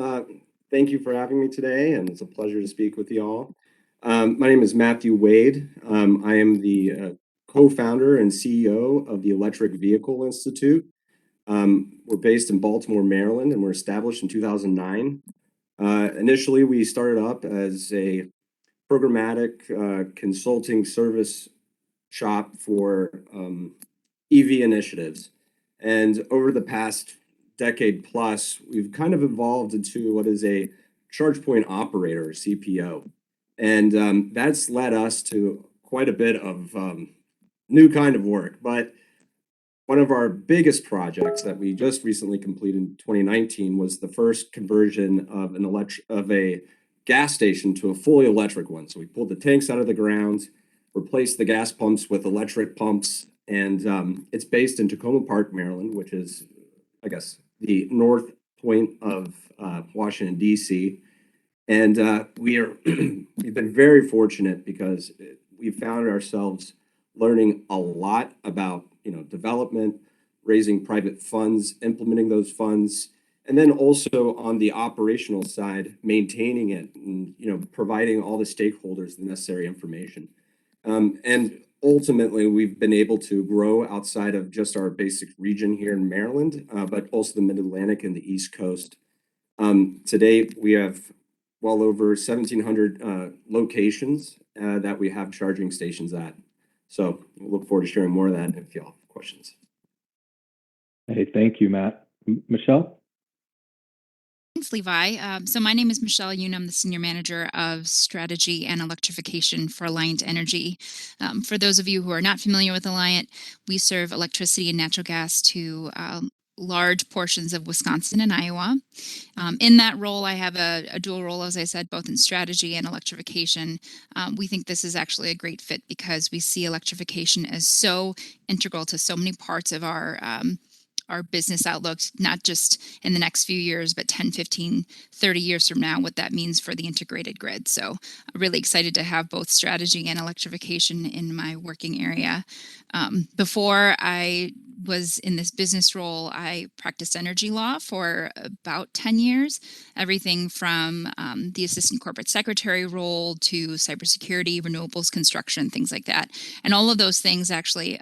Uh, Thank you for having me today, and it's a pleasure to speak with you all. My name is Matthew Wade. I am the co-founder and CEO of the Electric Vehicle Institute. We're based in Baltimore, Maryland, and we're established in 2009. Initially, we started up as a programmatic consulting service shop for EV initiatives. And over the past decade plus, we've kind of evolved into what is a charge point operator, CPO. And that's led us to quite a bit of new kind of work. But one of our biggest projects that we just recently completed in 2019 was the first conversion of a gas station to a fully electric one. So we pulled the tanks out of the ground, replaced the gas pumps with electric pumps, and it's based in Tacoma Park, Maryland, which is, I guess, the north point of Washington, D.C. And we've been very fortunate because we found ourselves learning a lot about, development, raising private funds, implementing those funds, and then also on the operational side, maintaining it and, providing all the stakeholders the necessary information. And ultimately, we've been able to grow outside of just our basic region here in Maryland, but also the Mid-Atlantic and the East Coast. To date, we have well over 1,700 locations that we have charging stations at. So we look forward to sharing more of that if y'all have questions. Hey, thank you, Matt. Michelle? Thanks, Levi. So my name is Michelle Yoon. I'm the Senior Manager of Strategy and Electrification for Alliant Energy. For those of you who are not familiar with Alliant, we serve electricity and natural gas to large portions of Wisconsin and Iowa. In that role, I have a dual role, as I said, both in strategy and electrification. We think this is actually a great fit because we see electrification as so integral to so many parts of our business outlook, not just in the next few years, but 10, 15, 30 years from now, what that means for the integrated grid. So I'm really excited to have both strategy and electrification in my working area. Before I was in this business role, I practiced energy law for about 10 years, everything from the assistant corporate secretary role to cybersecurity, renewables, construction, things like that. And all of those things actually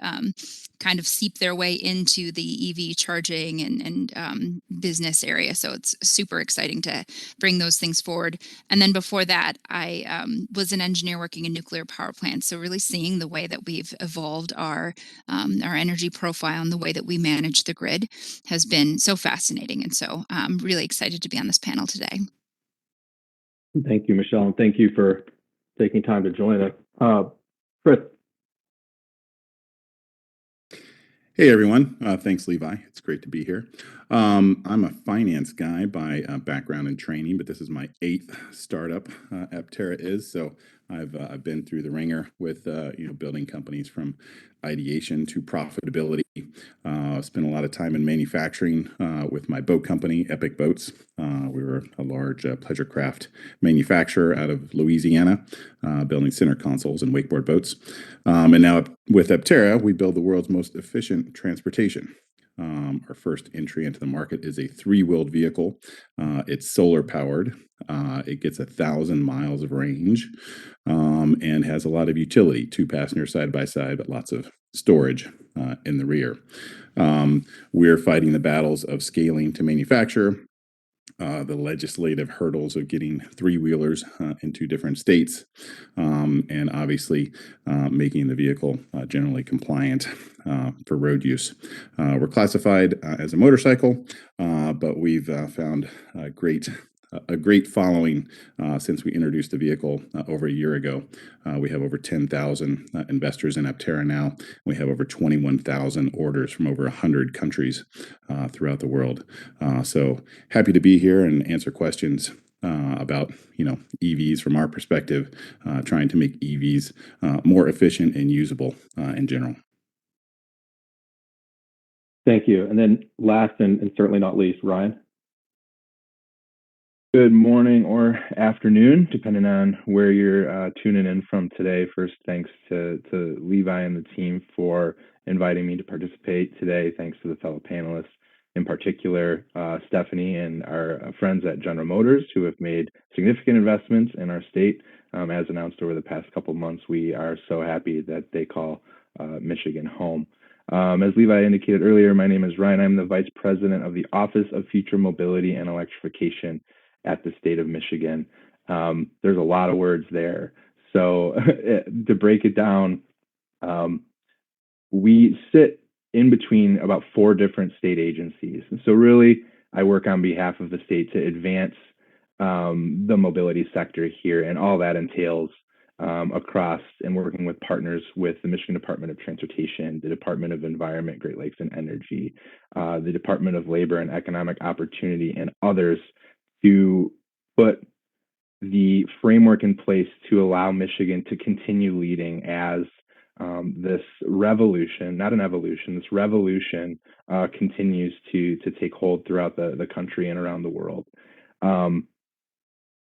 kind of seep their way into the EV charging and business area. So it's super exciting to bring those things forward. And then before that, I was an engineer working in nuclear power plants. So really seeing the way that we've evolved our energy profile and the way that we manage the grid has been so fascinating. And so I'm really excited to be on this panel today. Thank you, Michelle, and thank you for taking time to join us. Chris. Hey everyone, thanks Levi. It's great to be here. I'm a finance guy by background and training, but this is my 8th startup. Aptera is so I've been through the ringer with building companies from ideation to profitability. Spent a lot of time in manufacturing with my boat company, Epic Boats. We were a large pleasure craft manufacturer out of Louisiana, building center consoles and wakeboard boats. And now with Aptera, we build the world's most efficient transportation. Our first entry into the market is a 3-wheeled vehicle. It's solar powered. It gets 1,000 miles of range and has a lot of utility, 2 passengers side by side, but lots of storage in the rear. We're fighting the battles of scaling to manufacture, the legislative hurdles of getting 3-wheelers into different states, and obviously making the vehicle generally compliant for road use. We're classified as a motorcycle, but we've found a great following since we introduced the vehicle over a year ago. We have over 10,000 investors in Aptera now. We have over 21,000 orders from over 100 countries throughout the world. So happy to be here and answer questions about EVs from our perspective, trying to make EVs more efficient and usable in general. Thank you. And then last and certainly not least, Ryan. Good morning or afternoon, depending on where you're tuning in from today. First, thanks to Levi and the team for inviting me to participate today. Thanks to the fellow panelists. in particular, Stephanie and our friends at General Motors, who have made significant investments in our state. As announced over the past couple months, we are so happy that they call Michigan home. As Levi indicated earlier, my name is Ryan. I'm the Vice President of the Office of Future Mobility and Electrification at the state of Michigan. There's a lot of words there. So to break it down, we sit in between about 4 different state agencies. And so really, I work on behalf of the state to advance the mobility sector here, and all that entails across and working with partners with the Michigan Department of Transportation, the Department of Environment, Great Lakes and Energy, the Department of Labor and Economic Opportunity, and others to put the framework in place to allow Michigan to continue leading as this revolution, not an evolution, this revolution continues to take hold throughout the country and around the world.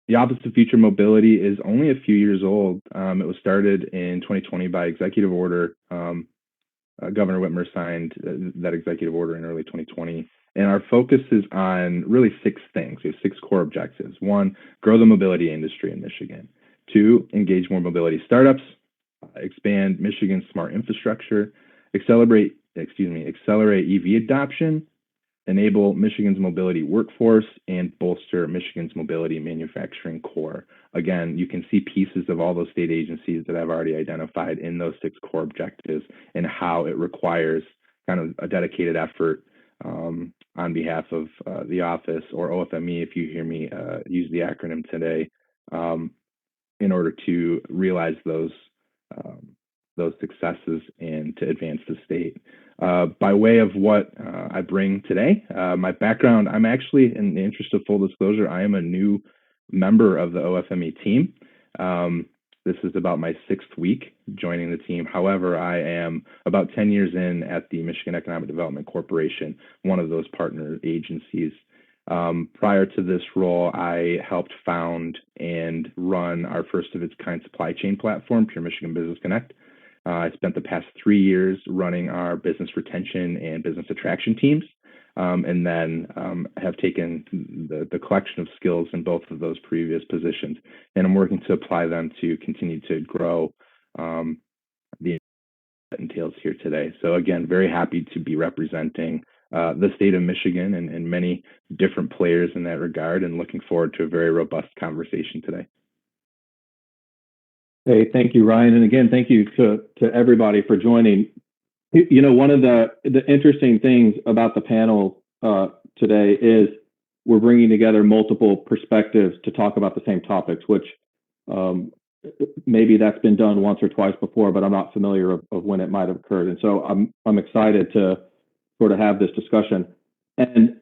The Office of Future Mobility is only a few years old. It was started in 2020 by executive order. Governor Whitmer signed that executive order in early 2020. And our focus is on really 6 things. We have 6 core objectives. 1, grow the mobility industry in Michigan. 2, engage more mobility startups, expand Michigan's smart infrastructure, accelerate EV adoption, enable Michigan's mobility workforce, and bolster Michigan's mobility manufacturing core. Again, you can see pieces of all those state agencies that I've already identified in those 6 core objectives and how it requires kind of a dedicated effort on behalf of the office, or OFME if you hear me use the acronym today, in order to realize those successes and to advance the state. By way of what I bring today, my background, I'm actually, in the interest of full disclosure, I am a new member of the OFME team. This is about my 6th week joining the team. However, I am about 10 years in at the Michigan Economic Development Corporation, one of those partner agencies. Prior to this role, I helped found and run our first of its kind supply chain platform, Pure Michigan Business Connect. I spent the past 3 years running our business retention and business attraction teams, and then have taken the collection of skills in both of those previous positions, and I'm working to apply them to continue to grow the that entails here today. So again, very happy to be representing the state of Michigan and many different players in that regard, and looking forward to a very robust conversation today. Hey, thank you, Ryan. And again, thank you to everybody for joining. You know, one of the interesting things about the panel today is we're bringing together multiple perspectives to talk about the same topics, which maybe that's been done once or twice before, but I'm not familiar of when it might have occurred. And so I'm excited to sort of have this discussion. And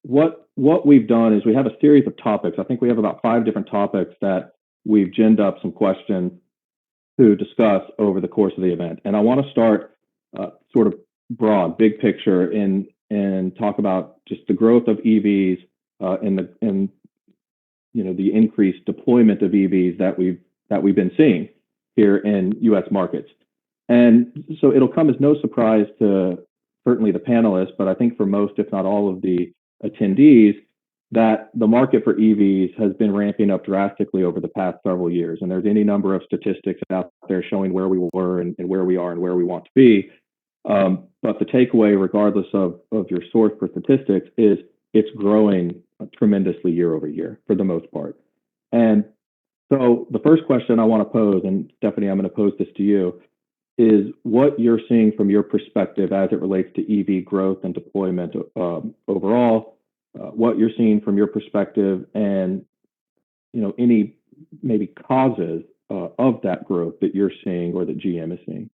what we've done is we have a series of topics. I think we have about 5 different topics that we've ginned up some questions to discuss over the course of the event. And I want to start sort of broad, big picture, and talk about just the growth of EVs and you know, the increased deployment of EVs that we've been seeing here in U.S. markets. And so it'll come as no surprise to certainly the panelists, but I think for most, if not all of the attendees, that the market for EVs has been ramping up drastically over the past several years. And there's any number of statistics out there showing where we were and where we are and where we want to be. But the takeaway, regardless of your source for statistics, is it's growing tremendously year over year for the most part. And so the first question I want to pose, and Stephanie, I'm going to pose this to you, is what you're seeing from your perspective as it relates to EV growth and deployment overall, what you're seeing from your perspective, and you know, any maybe causes of that growth that you're seeing or that GM is seeing.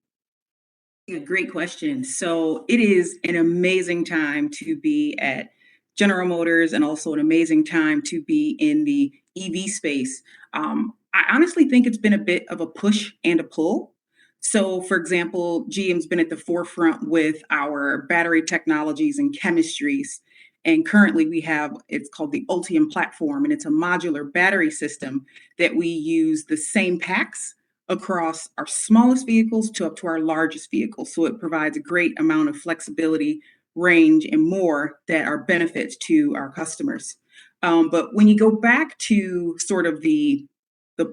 Yeah, great question. So it is an amazing time to be at General Motors, and also an amazing time to be in the EV space. I honestly think it's been a bit of a push and a pull. So, for example, GM's been at the forefront with our battery technologies and chemistries. And currently we have, it's called the Ultium platform, and it's a modular battery system that we use the same packs across our smallest vehicles to up to our largest vehicles. So it provides a great amount of flexibility range, and more that are benefits to our customers. But when you go back to sort of the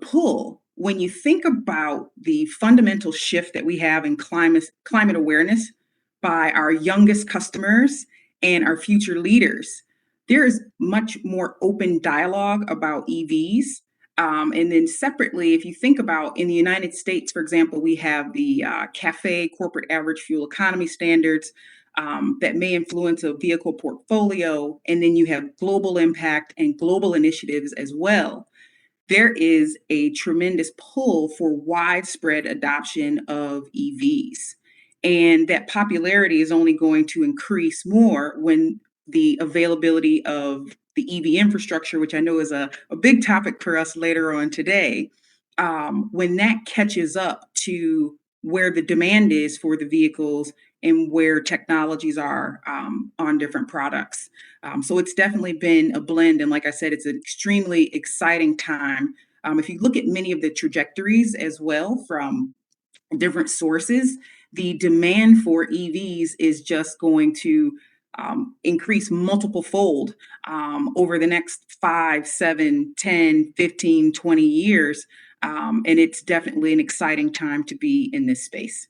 pull, when you think about the fundamental shift that we have in climate awareness by our youngest customers and our future leaders, there is much more open dialogue about EVs. And then separately, if you think about in the United States, for example, we have the CAFE, Corporate Average Fuel Economy Standards, that may influence a vehicle portfolio. And then you have global impact and global initiatives as well. There is a tremendous pull for widespread adoption of EVs. And that popularity is only going to increase more when the availability of the EV infrastructure, which I know is a big topic for us later on today, when that catches up to where the demand is for the vehicles and where technologies are on different products. So it's definitely been a blend. And like I said, it's an extremely exciting time. If you look at many of the trajectories as well from different sources, the demand for EVs is just going to increase multiple fold over the next 5, 7, 10, 15, 20 years. And it's definitely an exciting time to be in this space.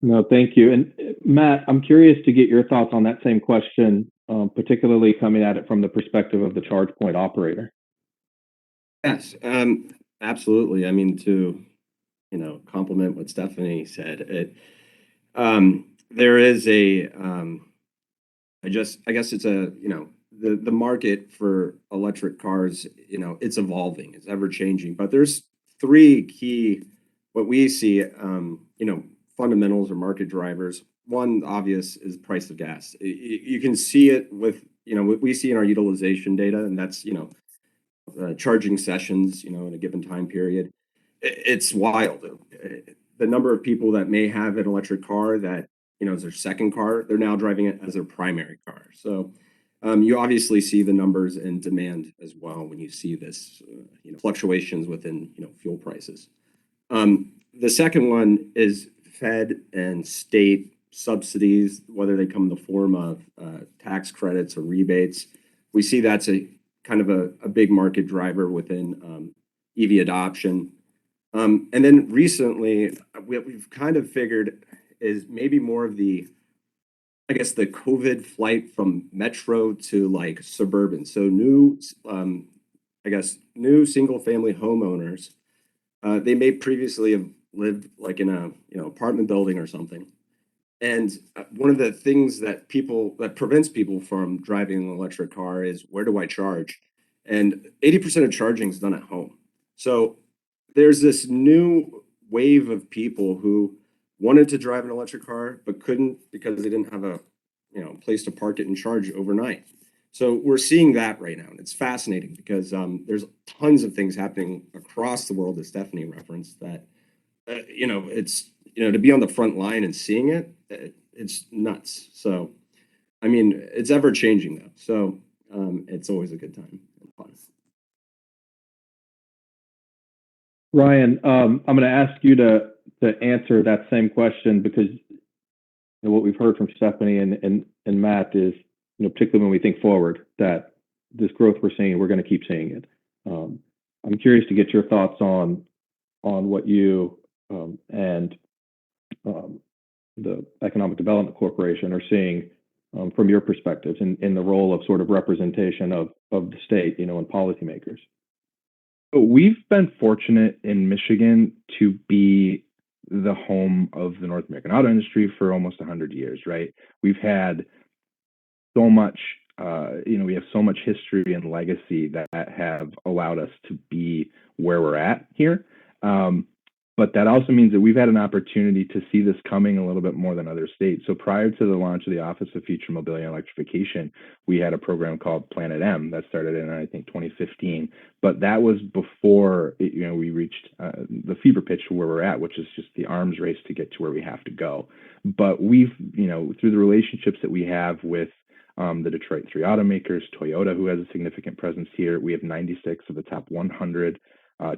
No, thank you. And Matt, I'm curious to get your thoughts on that same question, particularly coming at it from the perspective of the charge point operator. Yes, absolutely. I mean, to complement what Stephanie said, there is I guess it's the market for electric cars, it's evolving, it's ever changing, but there's three key, what we see, fundamentals or market drivers. One obvious is price of gas. You can see it with, what we see in our utilization data, and that's, charging sessions, in a given time period. It's wild. The number of people that may have an electric car that, is their second car, they're now driving it as their primary car. So you obviously see the numbers and demand as well when you see this, fluctuations within, fuel prices. The second one is Fed and state subsidies, whether they come in the form of tax credits or rebates. We see that's a kind of a big market driver within EV adoption. And then recently, what we've kind of figured is maybe more of the, I guess, the COVID flight from metro to like suburban. So new, new single family homeowners, they may previously have lived like in a, apartment building or something. And one of the things that prevents people from driving an electric car is, where do I charge? And 80% of charging is done at home. So there's this new wave of people who wanted to drive an electric car but couldn't because they didn't have a place to park it and charge overnight. So we're seeing that right now, and it's fascinating because there's tons of things happening across the world, as Stephanie referenced, that it's to be on the front line and seeing it, it's nuts. So I mean, it's ever changing though, so it's always a good time and fun. Ryan, I'm going to ask you to answer that same question, because what we've heard from Stephanie and Matt is, particularly when we think forward, that this growth we're seeing, we're going to keep seeing it. I'm curious to get your thoughts on what you and the Economic Development Corporation are seeing from your perspectives in the role of sort of representation of the state, and policymakers. We've been fortunate in Michigan to be the home of the North American auto industry for almost 100 years, right? We've had so much, we have so much history and legacy that have allowed us to be where we're at here. But that also means that we've had an opportunity to see this coming a little bit more than other states. So prior to the launch of the Office of Future Mobility and Electrification, we had a program called Planet M that started in, I think, 2015. But that was before, we reached the fever pitch where we're at, which is just the arms race to get to where we have to go. But we've, through the relationships that we have with the Detroit 3 automakers, Toyota, who has a significant presence here, we have 96 of the top 100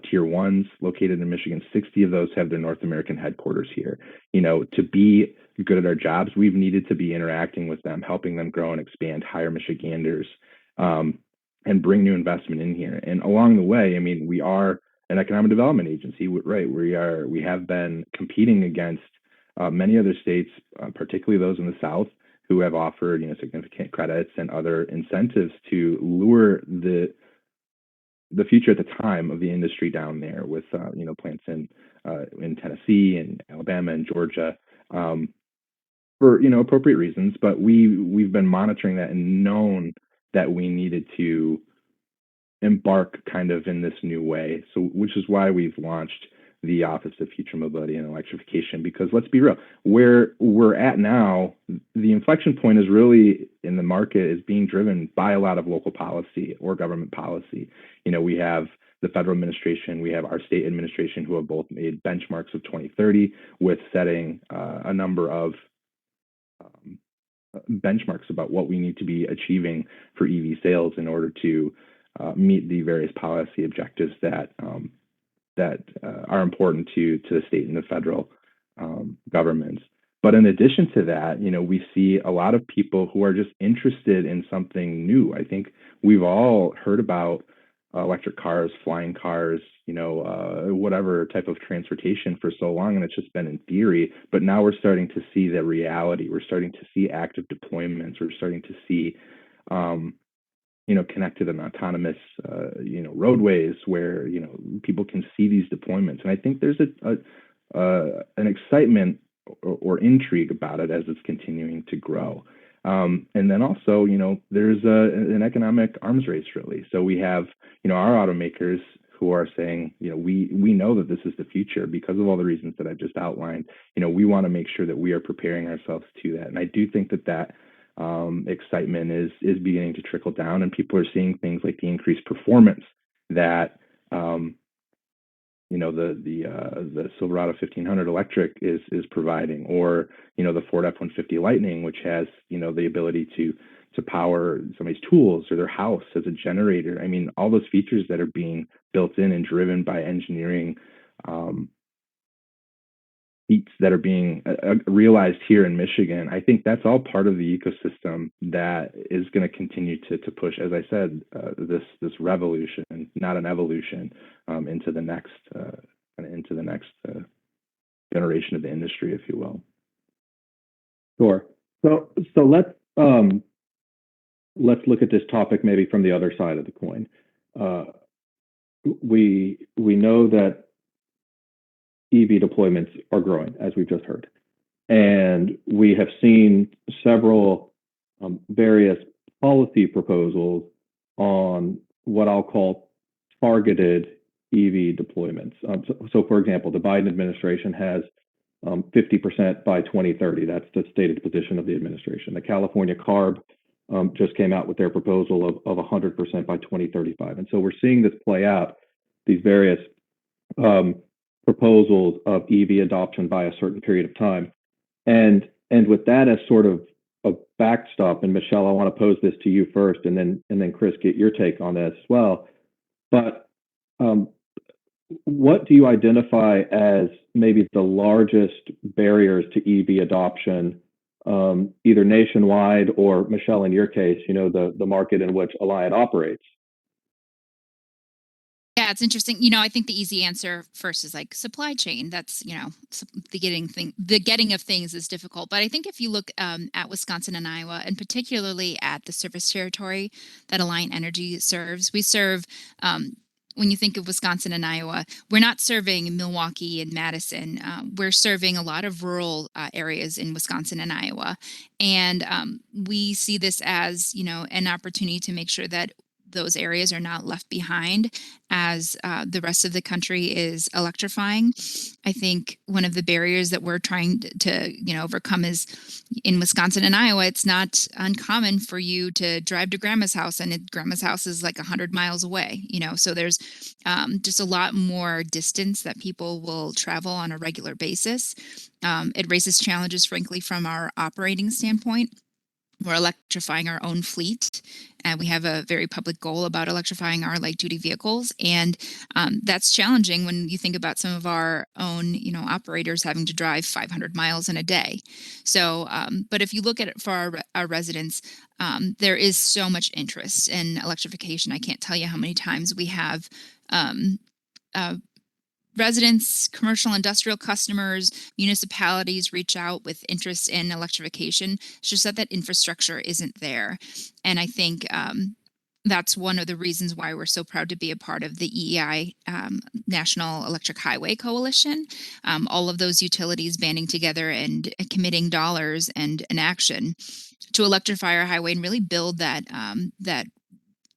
tier ones located in Michigan. 60 of those have their North American headquarters here. To be good at our jobs, we've needed to be interacting with them, helping them grow and expand, hire Michiganders, and bring new investment in here. And along the way, I mean, we are an economic development agency, right? We have been competing against many other states, particularly those in the South, who have offered significant credits and other incentives to lure the future at the time of the industry down there with plants in Tennessee and Alabama and Georgia, for appropriate reasons. But we've been monitoring that and known that we needed to embark kind of in this new way. So, which is why we've launched the Office of Future Mobility and Electrification, because let's be real, where we're at now, the inflection point is really in the market is being driven by a lot of local policy or government policy. We have the federal administration, we have our state administration, who have both made benchmarks of 2030 with setting a number of benchmarks about what we need to be achieving for EV sales in order to meet the various policy objectives that are important to the state and the federal governments. But in addition to that, we see a lot of people who are just interested in something new. I think we've all heard about electric cars, flying cars, whatever type of transportation for so long, and it's just been in theory. But now we're starting to see the reality. We're starting to see active deployments. We're starting to see connected and autonomous, roadways where, people can see these deployments. And I think there's an excitement or intrigue about it as it's continuing to grow. And then also, there's an economic arms race, really. So we have, our automakers who are saying, we know that this is the future because of all the reasons that I've just outlined. We want to make sure that we are preparing ourselves to that. And I do think that excitement is beginning to trickle down, and people are seeing things like the increased performance that the Silverado 1500 electric is providing, or the Ford F-150 Lightning, which has the ability to power somebody's tools or their house as a generator. I mean, all those features that are being built in and driven by engineering feats that are being realized here in Michigan. I think that's all part of the ecosystem that is going to continue to push, as I said, this revolution, not an evolution, into the next generation of the industry, if you will. Sure. So let's look at this topic maybe from the other side of the coin. We know that EV deployments are growing, as we've just heard. And we have seen several various policy proposals on what I'll call targeted EV deployments. So, for example, the Biden administration has 50% by 2030. That's the stated position of the administration. The California CARB just came out with their proposal of 100% by 2035. And so we're seeing this play out, these various proposals of EV adoption by a certain period of time. And with that as sort of a backstop, and Michelle, I want to pose this to you first, and then Chris, get your take on this as well. But what do you identify as maybe the largest barriers to EV adoption, either nationwide or, Michelle, in your case, the market in which Alliant operates? Yeah, it's interesting. I think the easy answer first is like supply chain. That's, the getting of things is difficult. But I think if you look at Wisconsin and Iowa, and particularly at the service territory that Alliant Energy serves, we serve, when you think of Wisconsin and Iowa, we're not serving Milwaukee and Madison. We're serving a lot of rural areas in Wisconsin and Iowa. And we see this as, an opportunity to make sure that those areas are not left behind as the rest of the country is electrifying. I think one of the barriers that we're trying to overcome is in Wisconsin and Iowa, it's not uncommon for you to drive to grandma's house, and grandma's house is like 100 miles away, so there's just a lot more distance that people will travel on a regular basis. It raises challenges, frankly, from our operating standpoint. We're electrifying our own fleet, and we have a very public goal about electrifying our light-duty vehicles. And that's challenging when you think about some of our own, operators having to drive 500 miles in a day. So, but if you look at it for our residents, there is so much interest in electrification. I can't tell you how many times we have um, uh, residents, commercial, industrial customers, municipalities reach out with interest in electrification. It's just that infrastructure isn't there. And I think that's one of the reasons why we're so proud to be a part of the EEI National Electric Highway Coalition. All of those utilities banding together and committing dollars and an action to electrify our highway and really build that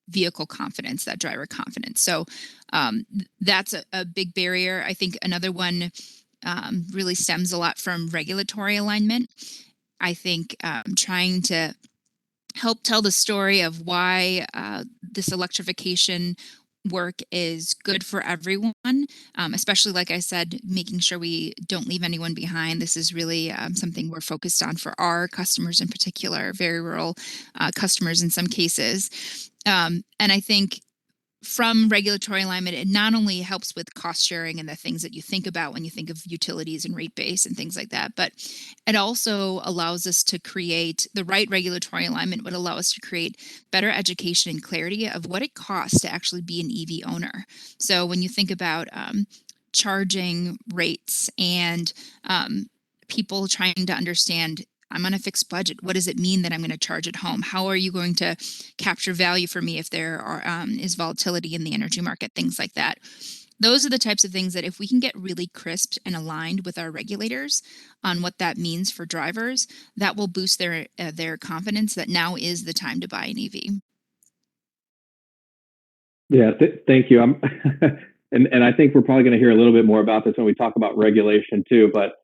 vehicle confidence, that driver confidence. So that's a big barrier. I think another one really stems a lot from regulatory alignment. I think trying to help tell the story of why this electrification work is good for everyone, especially, like I said, making sure we don't leave anyone behind. This is really something we're focused on for our customers in particular, very rural customers in some cases. And I think from regulatory alignment, it not only helps with cost sharing and the things that you think about when you think of utilities and rate base and things like that, but it also allows us to create the right regulatory alignment would allow us to create better education and clarity of what it costs to actually be an EV owner. So when you think about charging rates and people trying to understand, I'm on a fixed budget. What does it mean that I'm going to charge at home? How are you going to capture value for me if there is volatility in the energy market? Things like that. Those are the types of things that if we can get really crisp and aligned with our regulators on what that means for drivers, that will boost their confidence that now is the time to buy an EV. Yeah, thank you. And I think we're probably going to hear a little bit more about this when we talk about regulation too. But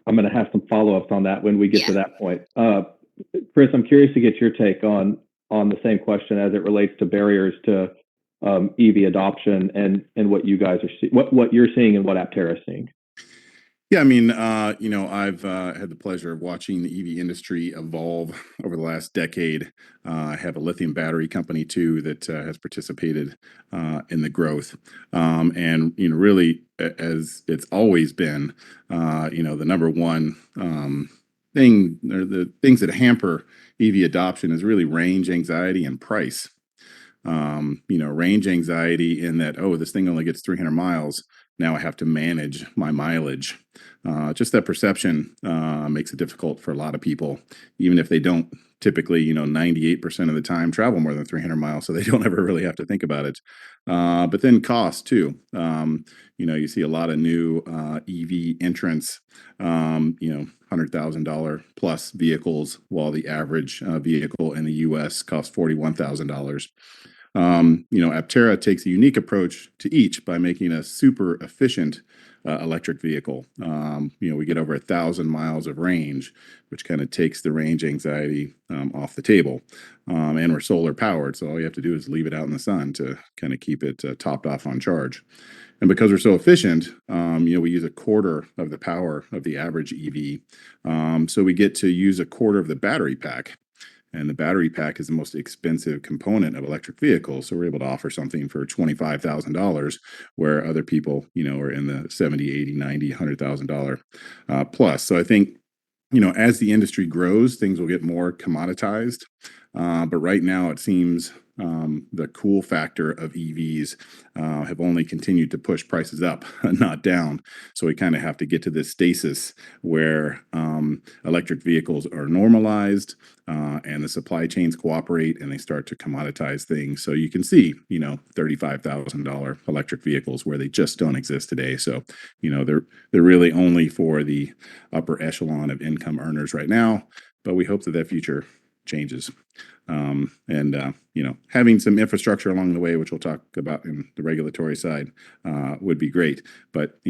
I'm going to have some follow-ups on that when we get to that point. Chris, I'm curious to get your take on the same question as it relates to barriers to EV adoption and what you guys are what you're seeing and what Aptera is seeing. Yeah, I mean, I've had the pleasure of watching the EV industry evolve over the last decade. I have a lithium battery company too that has participated in the growth, and really, as it's always been, the number one thing, or the things that hamper EV adoption is really range anxiety and price. Range anxiety in that, oh, this thing only gets 300 miles. Now I have to manage my mileage. Just that perception makes it difficult for a lot of people, even if they don't typically, 98% of the time travel more than 300 miles, so they don't ever really have to think about it. But then cost too. You see a lot of new EV entrants, $100,000 plus vehicles, while the average vehicle in the U.S. costs $41,000. Aptera takes a unique approach to each by making a super efficient electric vehicle. We get over 1,000 miles of range, which kind of takes the range anxiety off the table. And we're solar powered, so all you have to do is leave it out in the sun to kind of keep it topped off on charge. And because we're so efficient, we use a quarter of the power of the average EV. So we get to use a quarter of the battery pack. And the battery pack is the most expensive component of electric vehicles. So we're able to offer something for $25,000, where other people, are in the 70, 80, 90, $100,000 plus. So I think, as the industry grows, things will get more commoditized. But right now it seems the cool factor of EVs have only continued to push prices up, not down. So we kind of have to get to this stasis where electric vehicles are normalized and the supply chains cooperate and they start to commoditize things. So you can see, $35,000 electric vehicles where they just don't exist today. So, they're really only for the upper echelon of income earners right now. But we hope that future changes. Having some infrastructure along the way, which we'll talk about in the regulatory side, would be great. But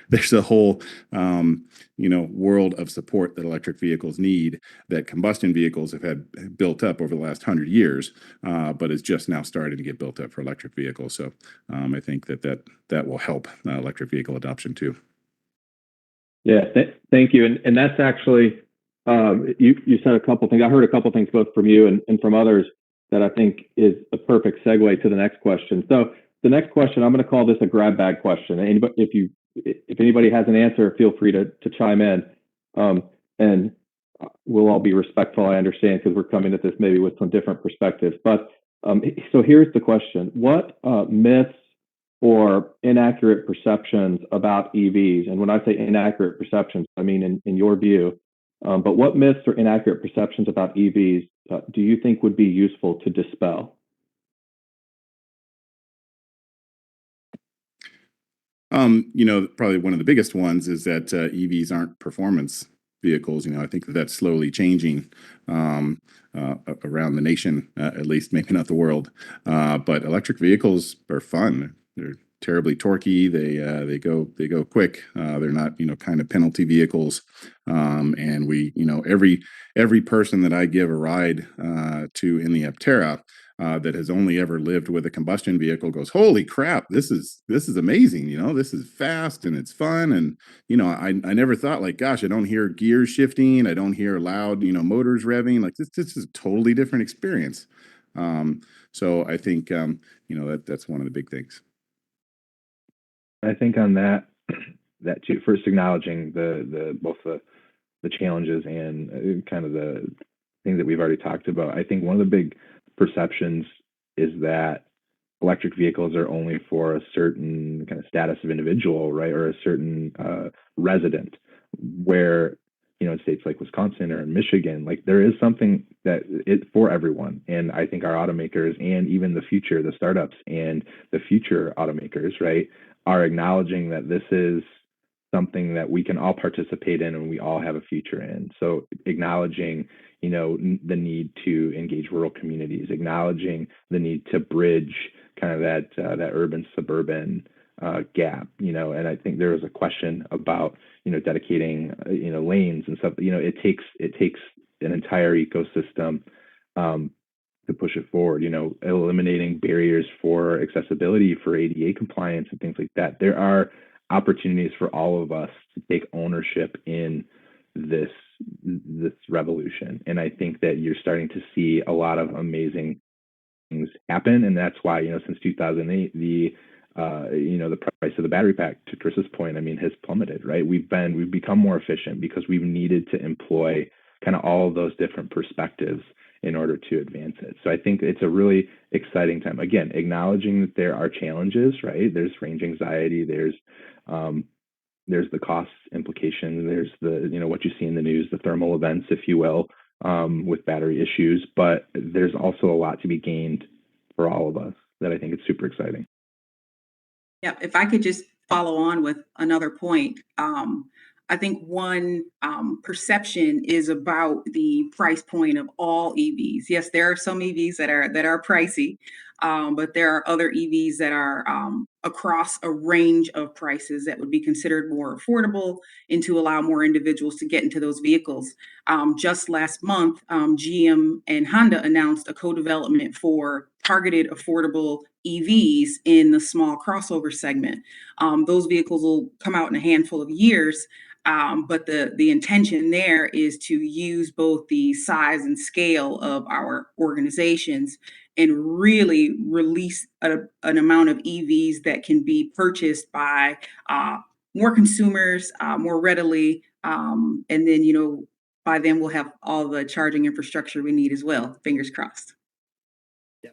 there's a whole world of support that electric vehicles need that combustion vehicles have had built up over the last 100 years, but is just now starting to get built up for electric vehicles. So I think that will help electric vehicle adoption too. Yeah, thank you. And that's actually You said a couple things. I heard a couple things both from you and from others that I think is a perfect segue to the next question. So the next question, I'm going to call this a grab bag question. Anybody, if anybody has an answer, feel free to chime in. And we'll all be respectful, I understand, because we're coming at this maybe with some different perspectives. But so here's the question. What myths or inaccurate perceptions about EVs, and when I say inaccurate perceptions, I mean in your view, but what myths or inaccurate perceptions about EVs do you think would be useful to dispel? Probably one of the biggest ones is that EVs aren't performance vehicles. I think that's slowly changing around the nation, at least maybe not the world. But electric vehicles are fun. They're terribly torquey. They go quick. They're not kind of penalty vehicles. And we every person that I give a ride to in the Aptera, that has only ever lived with a combustion vehicle goes, holy crap, this is amazing. This is fast and it's fun. And, I never thought, like, gosh, I don't hear gears shifting. I don't hear loud, motors revving. Like this is a totally different experience. So I think, that's one of the big things. I think on that too, first acknowledging both the challenges and kind of the things that we've already talked about. I think one of the big perceptions is that electric vehicles are only for a certain kind of status of individual, right, or a certain resident, where in states like Wisconsin or in Michigan, like there is something that is for everyone. And I think our automakers and even the startups and the future automakers, right, are acknowledging that this is something that we can all participate in and we all have a future in. So acknowledging the need to engage rural communities, acknowledging the need to bridge kind of that urban suburban gap, and I think there was a question about dedicating lanes and stuff. It takes an entire ecosystem to push it forward. Eliminating barriers for accessibility, for ADA compliance, and things like that. There are opportunities for all of us to take ownership in this revolution, and I think that you're starting to see a lot of amazing things happen. And that's why since 2008 the price of the battery pack, to Chris's point, has plummeted, right? We've become more efficient because we've needed to employ kind of all of those different perspectives in order to advance it. So I think it's a really exciting time, again, acknowledging that there are challenges, right? There's range anxiety, there's the cost implication, there's the what you see in the news, the thermal events, if you will, with battery issues, but there's also a lot to be gained for all of us that I think is super exciting. Yeah, if I could just follow on with another point. I think one perception is about the price point of all EVs. Yes, there are some EVs that are pricey, but there are other EVs that are across a range of prices that would be considered more affordable and to allow more individuals to get into those vehicles. Just last month, GM and Honda announced a co-development for targeted affordable EVs in the small crossover segment. Those vehicles will come out in a handful of years, but the intention there is to use both the size and scale of our organizations and really release an amount of EVs that can be purchased by more consumers more readily. And then, by then we'll have all the charging infrastructure we need as well. Fingers crossed. Yeah.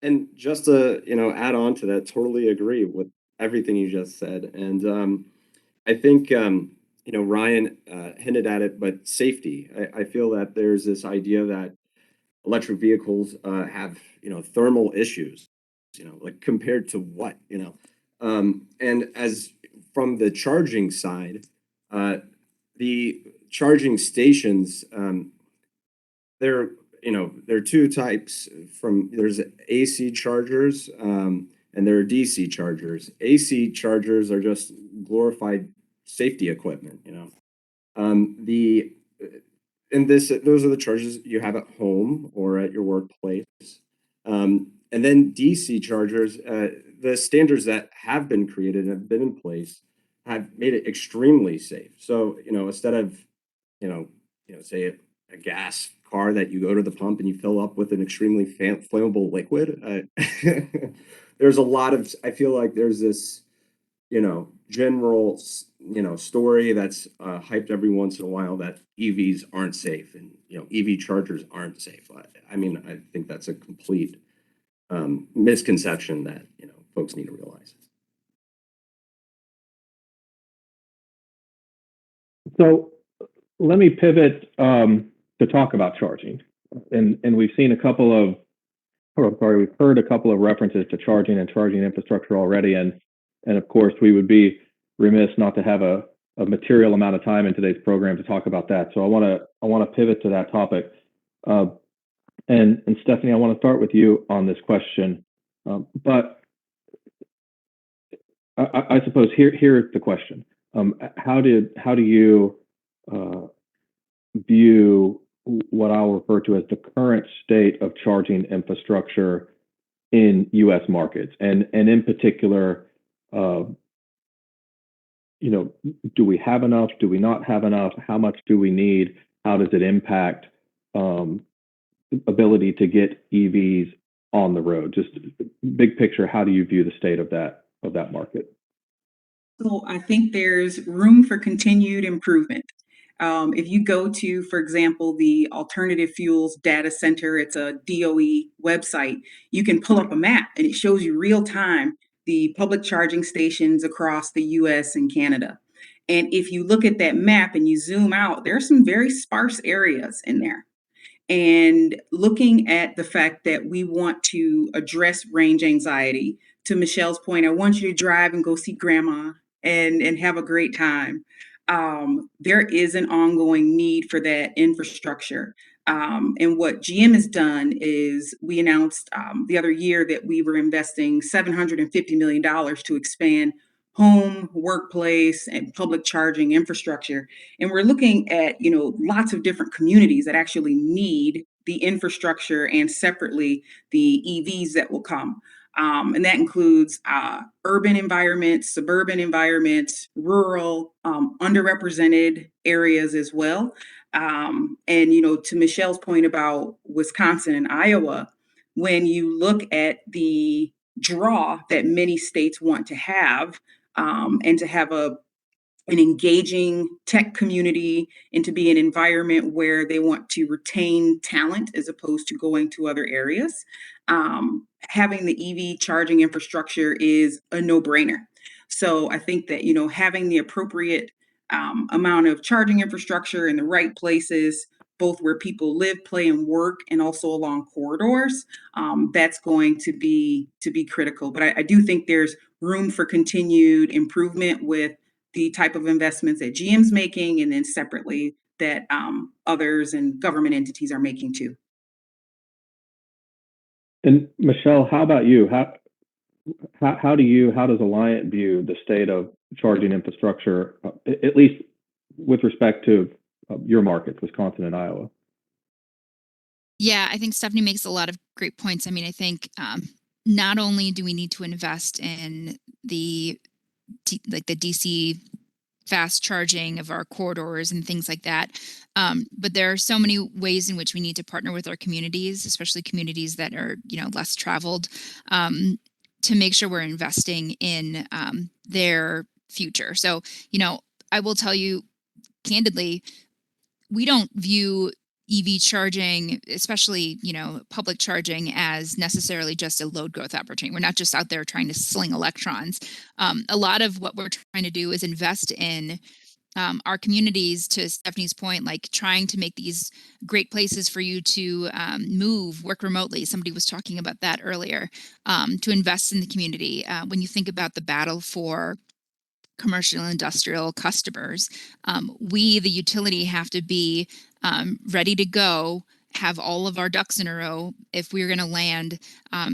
And just to, add on to that, totally agree with everything you just said. And I think, Ryan hinted at it, but safety. I feel that there's this idea that electric vehicles have, thermal issues, like compared to what. And as from the charging side, the charging stations, there, there are two types. There's AC chargers, and there are DC chargers. AC chargers are just glorified safety equipment. The and those are the chargers you have at home or at your workplace. And then DC chargers, the standards that have been created and have been in place have made it extremely safe. So, instead of, you know, say a gas car that you go to the pump and you fill up with an extremely flammable liquid. There's a lot of, I feel like there's this, general, story that's hyped every once in a while that EVs aren't safe and, EV chargers aren't safe. I mean, I think that's a complete misconception that, folks need to realize. So let me pivot to talk about charging. And we've seen a couple of, we've heard a couple of references to charging and charging infrastructure already. And of course, we would be remiss not to have a material amount of time in today's program to talk about that. So I want to pivot to that topic. And Stephanie, I want to start with you on this question. But I suppose here's the question: how do you view what I'll refer to as the current state of charging infrastructure in U.S. markets, and in particular, do we have enough? Do we not have enough? How much do we need? How does it impact ability to get EVs on the road? Just big picture, how do you view the state of that market? So I think there's room for continued improvement. If you go to, for example, the Alternative Fuels Data Center, it's a DOE website, you can pull up a map and it shows you real time the public charging stations across the US and Canada. And if you look at that map and you zoom out, there are some very sparse areas in there. And looking at the fact that we want to address range anxiety, to Michelle's point, I want you to drive and go see grandma and have a great time. There is an ongoing need for that infrastructure. And what GM has done is we announced the other year that we were investing $750 million to expand home, workplace, and public charging infrastructure. And we're looking at, lots of different communities that actually need the infrastructure and separately the EVs that will come. And that includes urban environments, suburban environments, rural, underrepresented areas as well. And, to Michelle's point about Wisconsin and Iowa, when you look at the draw that many states want to have, and to have an engaging tech community and to be an environment where they want to retain talent as opposed to going to other areas. Having the EV charging infrastructure is a no-brainer. So I think that, having the appropriate amount of charging infrastructure in the right places, both where people live, play, and work, and also along corridors, that's going to be critical. But I do think there's room for continued improvement with the type of investments that GM's making, and then separately that others and government entities are making too. And Michelle, how about you? How does Alliant view the state of charging infrastructure, at least with respect to your markets, Wisconsin and Iowa? Yeah, I think Stephanie makes a lot of great points. I mean, I think not only do we need to invest in the DC fast charging of our corridors and things like that, but there are so many ways in which we need to partner with our communities, especially communities that are less traveled, to make sure we're investing in their future. So I will tell you candidly, we don't view EV charging, especially, public charging, as necessarily just a load growth opportunity. We're not just out there trying to sling electrons. A lot of what we're trying to do is invest in our communities, to Stephanie's point, like trying to make these great places for you to move, work remotely. Somebody was talking about that earlier, to invest in the community. When you think about the battle for commercial and industrial customers, we, the utility, have to be ready to go, have all of our ducks in a row if we're going to land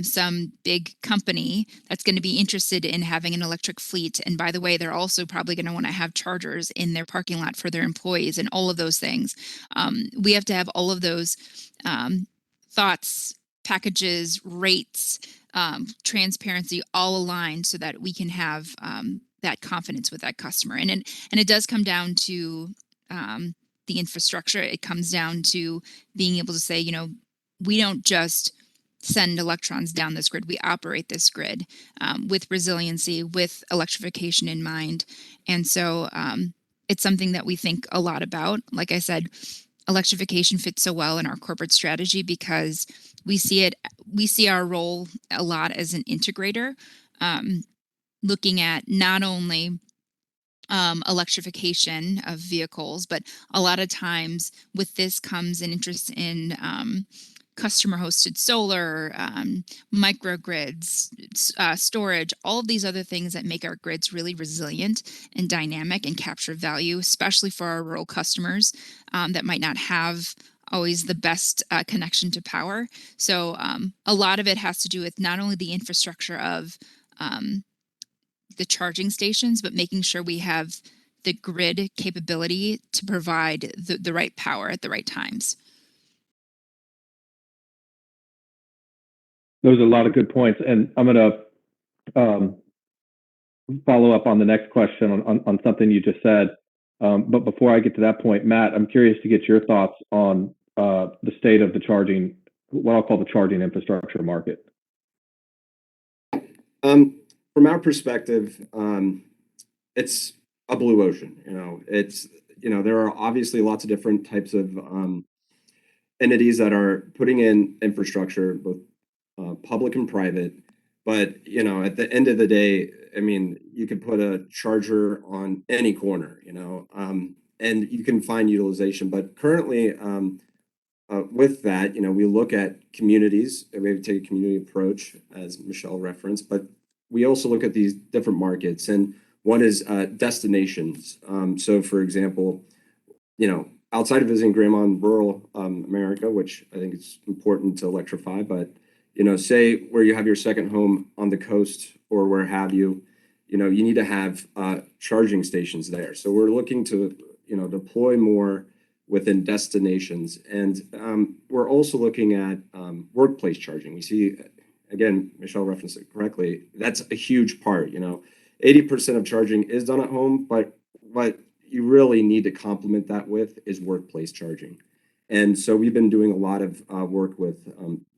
some big company that's going to be interested in having an electric fleet. And by the way, they're also probably going to want to have chargers in their parking lot for their employees and all of those things. We have to have all of those thoughts, packages, rates, transparency all aligned so that we can have that confidence with that customer. And it does come down to the infrastructure. It comes down to being able to say, you know, we don't just send electrons down this grid, we operate this grid with resiliency, with electrification in mind. And so it's something that we think a lot about. Like I said, electrification fits so well in our corporate strategy because we see our role a lot as an integrator, looking at not only electrification of vehicles, but a lot of times with this comes an interest in customer hosted solar, microgrids, storage, all of these other things that make our grids really resilient and dynamic and capture value, especially for our rural customers that might not have always the best connection to power. So a lot of it has to do with not only the infrastructure of the charging stations, but making sure we have the grid capability to provide the right power at the right times. Those are a lot of good points, and I'm going to follow up on the next question on something you just said. But before I get to that point, Matt, I'm curious to get your thoughts on the state of the charging, what I'll call the charging infrastructure market. From our perspective, it's a blue ocean. There are obviously lots of different types of entities that are putting in infrastructure, both public and private. But at the end of the day, I mean, you could put a charger on any corner, and you can find utilization. But currently, with that, we look at communities, and we take a community approach, as Michelle referenced, but we also look at these different markets, and one is destinations. So, for example, outside of visiting grandma in rural America, which I think it's important to electrify, but say where you have your second home on the coast or where have you, you need to have charging stations there. So we're looking to deploy more within destinations, and we're also looking at workplace charging. We see, again, Michelle referenced it correctly. That's a huge part. 80% of charging is done at home, but what you really need to complement that with is workplace charging. And so we've been doing a lot of work with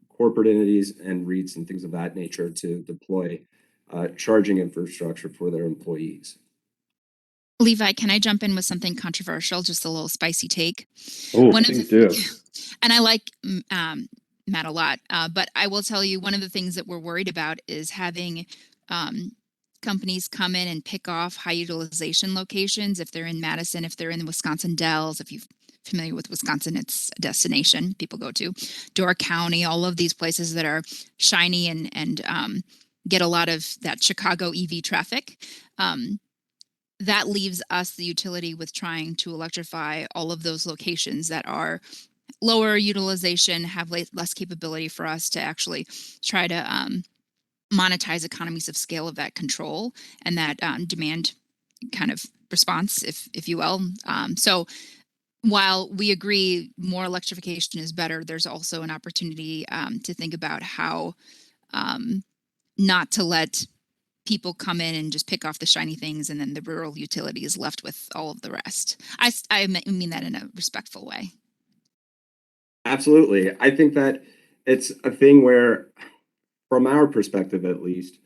corporate entities and REITs and things of that nature to deploy charging infrastructure for their employees. Levi, can I jump in with something controversial, just a little spicy take? Oh, One of please the, do. and I like Matt a lot, but I will tell you one of the things that we're worried about is having companies come in and pick off high utilization locations. If they're in Madison, if they're in the Wisconsin Dells, if you're familiar with Wisconsin, it's a destination people go to. Door County, all of these places that are shiny and get a lot of that Chicago EV traffic. That leaves us, the utility, with trying to electrify all of those locations that are lower utilization, have less capability for us to actually try to monetize economies of scale of that control and that demand kind of response, if you will. So while we agree more electrification is better, there's also an opportunity to think about how not to let people come in and just pick off the shiny things, and then the rural utility is left with all of the rest. I mean that in a respectful way. Absolutely. I think that it's a thing where, from our perspective at least,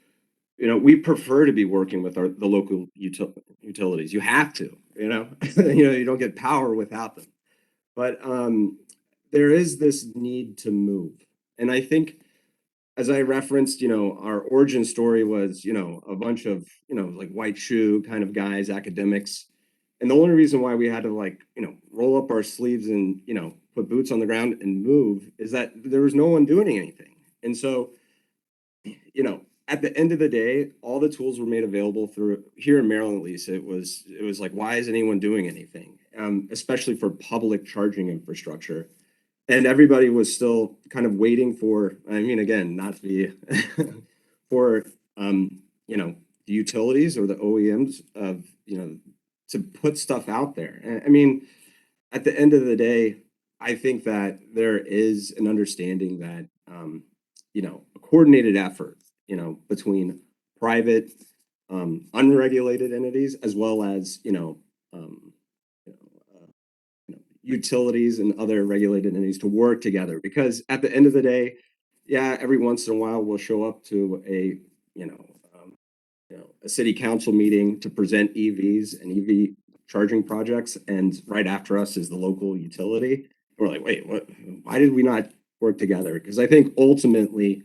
we prefer to be working with the local utilities. You have to, you don't get power without them. But there is this need to move. And I think, as I referenced, our origin story was, a bunch of, like white shoe kind of guys, academics. And the only reason why we had to roll up our sleeves and, put boots on the ground and move is that there was no one doing anything. And so, at the end of the day, all the tools were made available through here in Maryland, at least. It was like, why is anyone doing anything? Especially for public charging infrastructure. And everybody was still kind of waiting for, I mean, again, not to be for, the utilities or the OEMs of, to put stuff out there. I mean, at the end of the day, I think that there is an understanding that, a coordinated effort, between private, unregulated entities as well as, utilities and other regulated entities to work together, because at the end of the day, yeah, every once in a while we'll show up to a city council meeting to present EVs and EV charging projects, and right after us is the local utility. We're like, wait, what? Why did we not work together? Because I think ultimately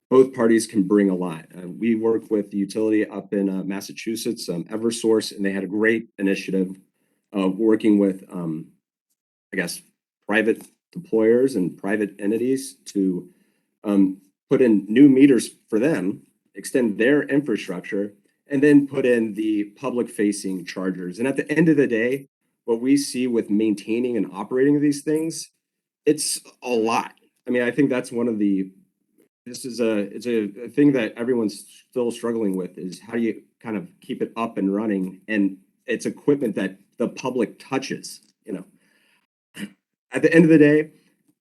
both parties can bring a lot. We work with the utility up in Massachusetts, Eversource, and they had a great initiative of working with, I guess, private deployers and private entities to put in new meters for them, extend their infrastructure, and then put in the public-facing chargers. And at the end of the day, what we see with maintaining and operating these things, it's a lot. I mean, I think that's one of the it's a thing that everyone's still struggling with, is how do you kind of keep it up and running, and it's equipment that the public touches, you know. At the end of the day,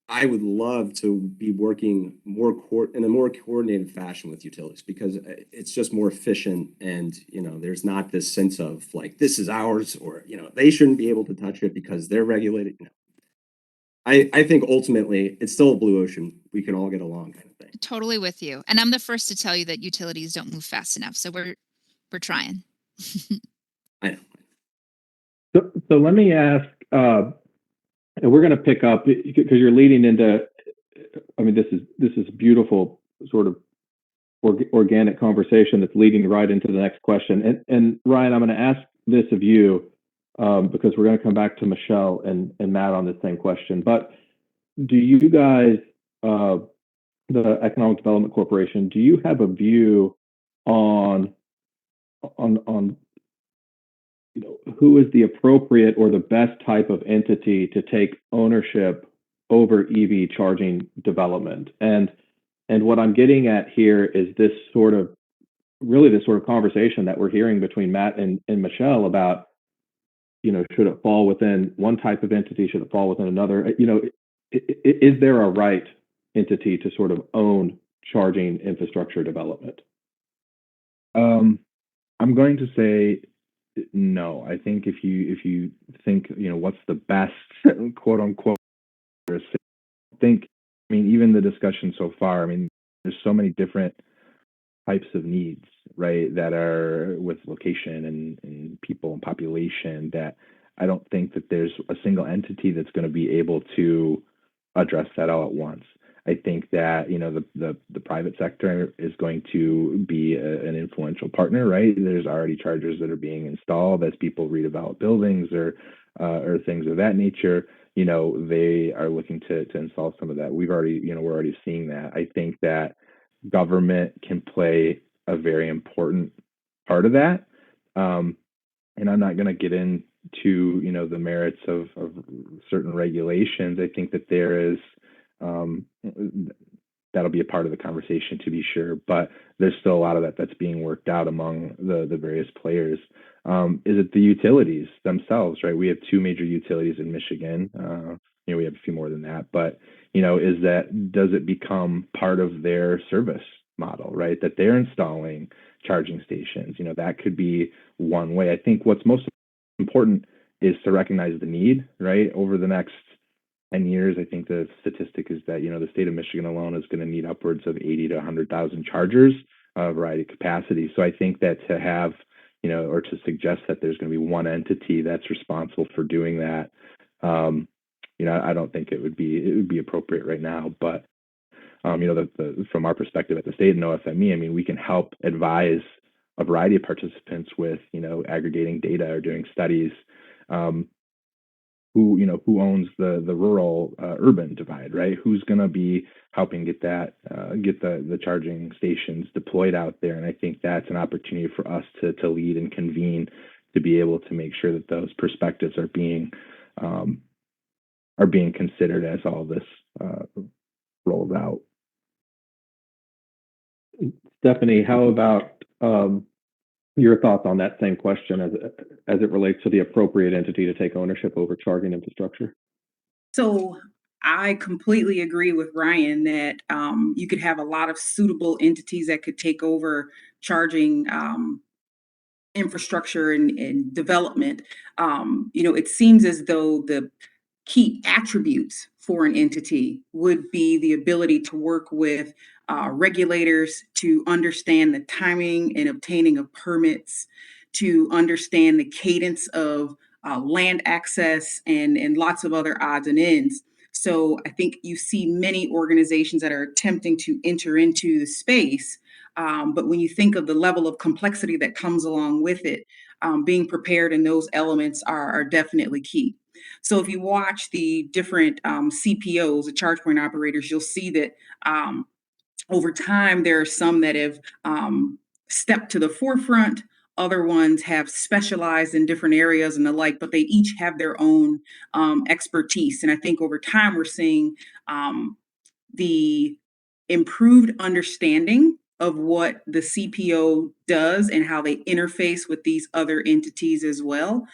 I would love to be working in a more coordinated fashion with utilities, because it's just more efficient, and there's not this sense of like, this is ours, or they shouldn't be able to touch it because they're regulated. I think ultimately it's still a blue ocean. We can all get along, kind of thing. Totally with you. And I'm the first to tell you that utilities don't move fast enough. So we're trying. I know. So let me ask, and we're going to pick up because you're leading into. I mean, this is beautiful sort of organic conversation that's leading right into the next question. And Ryan, I'm going to ask this of you because we're going to come back to Michelle and Matt on the same question. But do you guys, the Economic Development Corporation, do you have a view on who is the appropriate or the best type of entity to take ownership over EV charging development? And what I'm getting at here is this sort of conversation that we're hearing between Matt and Michelle about, should it fall within one type of entity? Should it fall within another? Is there a right entity to sort of own charging infrastructure development? I'm going to say no. I think if you think, what's the best quote unquote, I think, even the discussion so far, there's so many different types of needs, right, that are with location and people and population, that I don't think that there's a single entity that's going to be able to address that all at once. I think that the private sector is going to be an influential partner, right? There's already chargers that are being installed as people redevelop buildings or things of that nature. They are looking to install some of that. We're already seeing that. I think that government can play a very important part of that. And I'm not going to get into the merits of certain regulations. I think that there is that'll be a part of the conversation, to be sure, but there's still a lot of that's being worked out among the various players. Is it the utilities themselves, right? We have two major utilities in Michigan. We have a few more than that, but does it become part of their service model, right? That they're installing charging stations. That could be one way. I think what's most important is to recognize the need, right? Over the next 10 years, I think the statistic is that, the state of Michigan alone is going to need upwards of 80 to 100,000 chargers, a variety of capacity. So I think that to have, or to suggest that there's going to be one entity that's responsible for doing that, I don't think it would be appropriate right now. But, from our perspective at the state and OFME, we can help advise a variety of participants with, aggregating data or doing studies, who owns the rural urban divide, right? Who's going to be helping get the charging stations deployed out there? And I think that's an opportunity for us to lead and convene, to be able to make sure that those perspectives are being considered as all this rolls out. Stephanie, how about your thoughts on that same question as it relates to the appropriate entity to take ownership over charging infrastructure? So I completely agree with Ryan that you could have a lot of suitable entities that could take over charging infrastructure and development. It seems as though key attributes for an entity would be the ability to work with regulators to understand the timing and obtaining of permits, to understand the cadence of land access, and lots of other odds and ends. So I think you see many organizations that are attempting to enter into the space. But when you think of the level of complexity that comes along with it, being prepared in those elements are definitely key. So if you watch the different CPOs, the charge point operators, you'll see that um, over time there are some that have stepped to the forefront. Other ones have specialized in different areas and the like, but they each have their own expertise. And I think over time we're seeing um, the improved understanding of what the CPO does and how they interface with these other entities as well.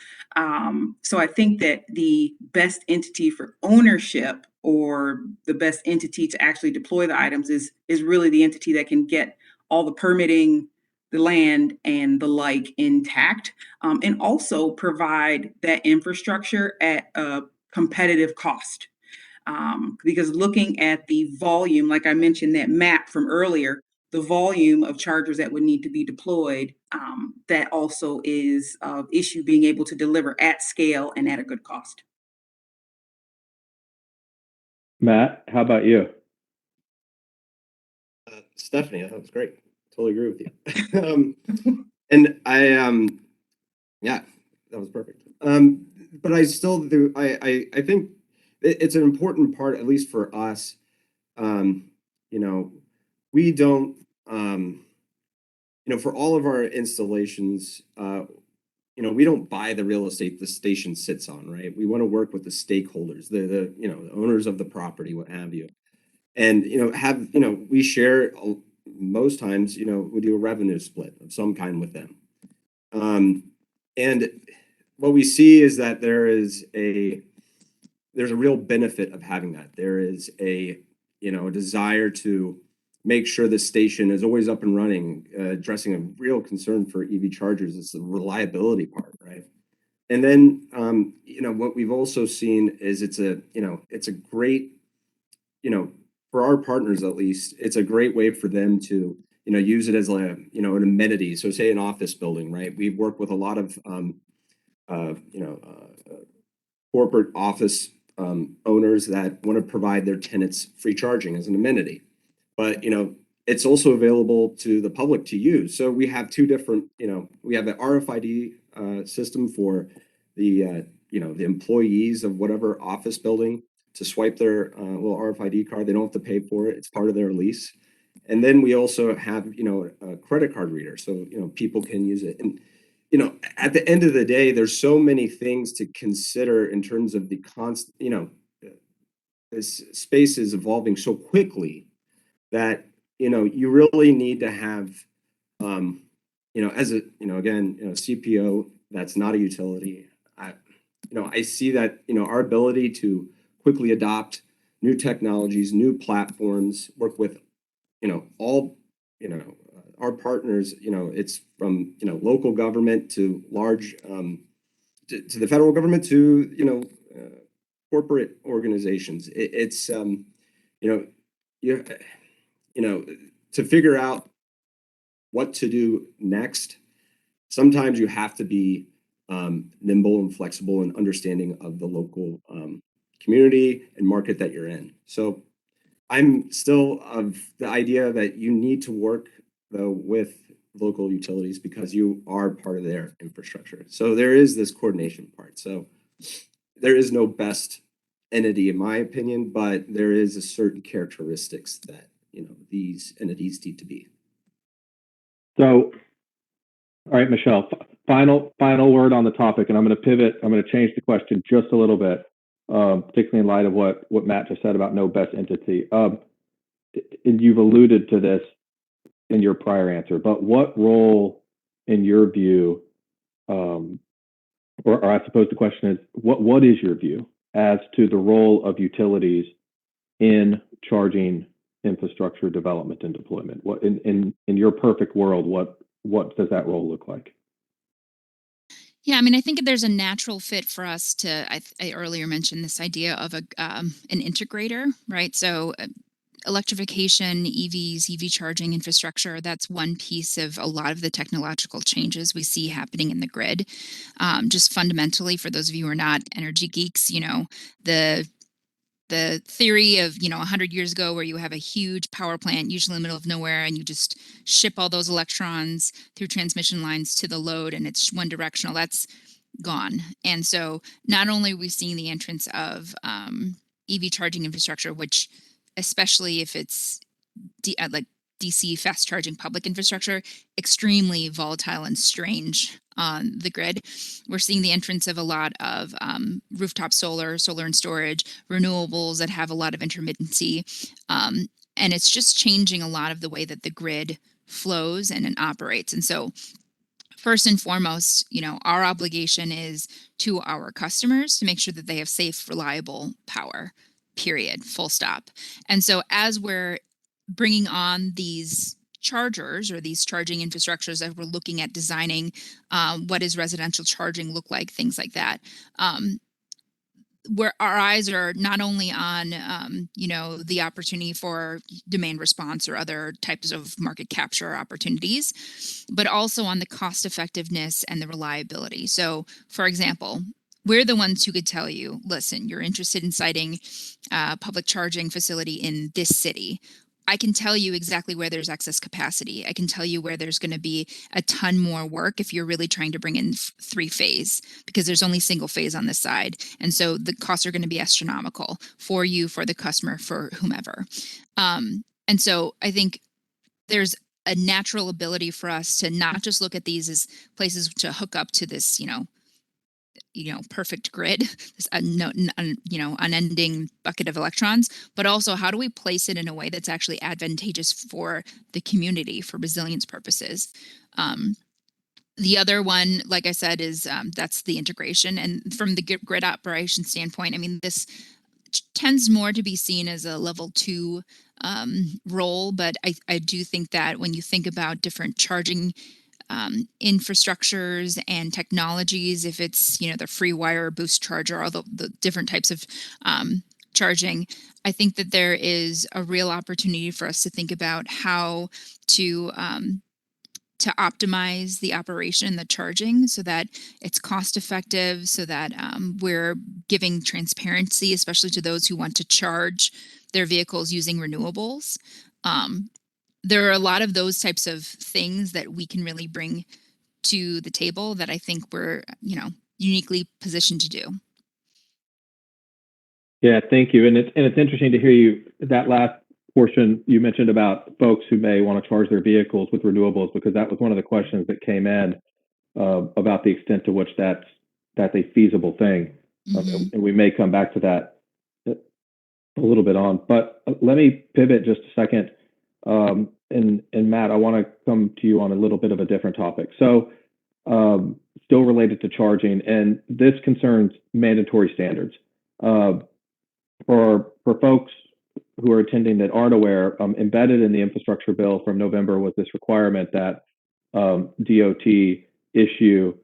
So I think that the best entity for ownership, or the best entity to actually deploy the items, is really the entity that can get all the permitting, the land, and the like intact, and also provide that infrastructure at a competitive cost. Because looking at the volume, like I mentioned, that map from earlier, the volume of chargers that would need to be deployed, that also is of issue being able to deliver at scale and at a good cost. Matt, how about you? Stephanie, that was great. Totally agree with you. And yeah, that was perfect. But I still do. I think it's an important part, at least for us. You know, we don't. For all of our installations, we don't buy the real estate the station sits on, right? We want to work with the stakeholders, the owners of the property, what have you, and we share most times. We do a revenue split of some kind with them. And what we see is that there's a real benefit of having that. There is a desire to make sure the station is always up and running, addressing a real concern for EV chargers is the reliability part, right? And then, what we've also seen is it's a great, for our partners at least, it's a great way for them to, use it as an amenity. So say an office building, right? We work with a lot of, uh, you know, uh, corporate office owners that want to provide their tenants free charging as an amenity. But it's also available to the public to use. So we have two different, we have the RFID system for the employees of whatever office building to swipe their little RFID card. They don't have to pay for it. It's part of their lease. And then we also have, a credit card reader, so people can use it. And at the end of the day, there's so many things to consider in terms of the constant. This space is evolving so quickly that you really need to have as a again CPO that's not a utility. I see that our ability to quickly adopt new technologies, new platforms, work with all our partners. It's from local government to large to the federal government to corporate organizations. It's you to figure out what to do next. Sometimes you have to be nimble and flexible and understanding of the local community and market that you're in. So I'm still of the idea that you need to work though with local utilities because you are part of their infrastructure. So there is this coordination part. So there is no best entity in my opinion, but there is a certain characteristics that these entities need to be. So, all right, Michelle, final word on the topic, and I'm going to pivot. I'm going to change the question just a little bit, particularly in light of what Matt just said about no best entity. And you've alluded to this in your prior answer, but what role, in your view, or I suppose the question is, what is your view as to the role of utilities in charging infrastructure development and deployment? What in your perfect world, what does that role look like? Yeah, I mean, I think there's a natural fit for us to. I earlier mentioned this idea of an integrator, right? So electrification, EVs, EV charging infrastructure, that's one piece of a lot of the technological changes we see happening in the grid. Just fundamentally, for those of you who are not energy geeks, the the theory of 100 years ago where you have a huge power plant usually in the middle of nowhere and you just ship all those electrons through transmission lines to the load and it's one directional, that's gone. And so not only are we seeing the entrance of EV charging infrastructure, which especially if it's like DC fast charging public infrastructure, extremely volatile and strange on the grid. We're seeing the entrance of a lot of rooftop solar and storage, renewables that have a lot of intermittency. And it's just changing a lot of the way that the grid flows and operates. And so first and foremost, our obligation is to our customers to make sure that they have safe, reliable power, period, full stop. And so as we're bringing on these chargers or these charging infrastructures, as we're looking at designing what does residential charging look like, things like that. Where our eyes are not only on the opportunity for demand response or other types of market capture opportunities, but also on the cost effectiveness and the reliability. So for example, we're the ones who could tell you, listen, you're interested in siting a public charging facility in this city. I can tell you exactly where there's excess capacity. I can tell you where there's going to be a ton more work if you're really trying to bring in three phase, because there's only single phase on this side. And so the costs are going to be astronomical for you, for the customer, for whomever. And so I think there's a natural ability for us to not just look at these as places to hook up to this, perfect grid, this unending bucket of electrons, but also how do we place it in a way that's actually advantageous for the community for resilience purposes. The other one, like I said, is that's the integration. And from the grid operation standpoint, I mean, this tends more to be seen as a level 2 role, but I do think that when you think about different charging infrastructures and technologies, if it's the free wire boost charger, all the different types of charging, I think that there is a real opportunity for us to think about how to optimize the operation, the charging, so that it's cost effective, so that we're giving transparency, especially to those who want to charge their vehicles using renewables. There are a lot of those types of things that we can really bring to the table that I think we're, uniquely positioned to do. Yeah, thank you. And it's interesting to hear you, that last portion you mentioned about folks who may want to charge their vehicles with renewables, because that was one of the questions that came in about the extent to which that's a feasible thing. And we may come back to that a little bit on, but let me pivot just a second. And Matt, I want to come to you on a little bit of a different topic. So still related to charging, and this concerns mandatory standards. For folks who are attending that aren't aware, embedded in the infrastructure bill from November was this requirement that DOT issue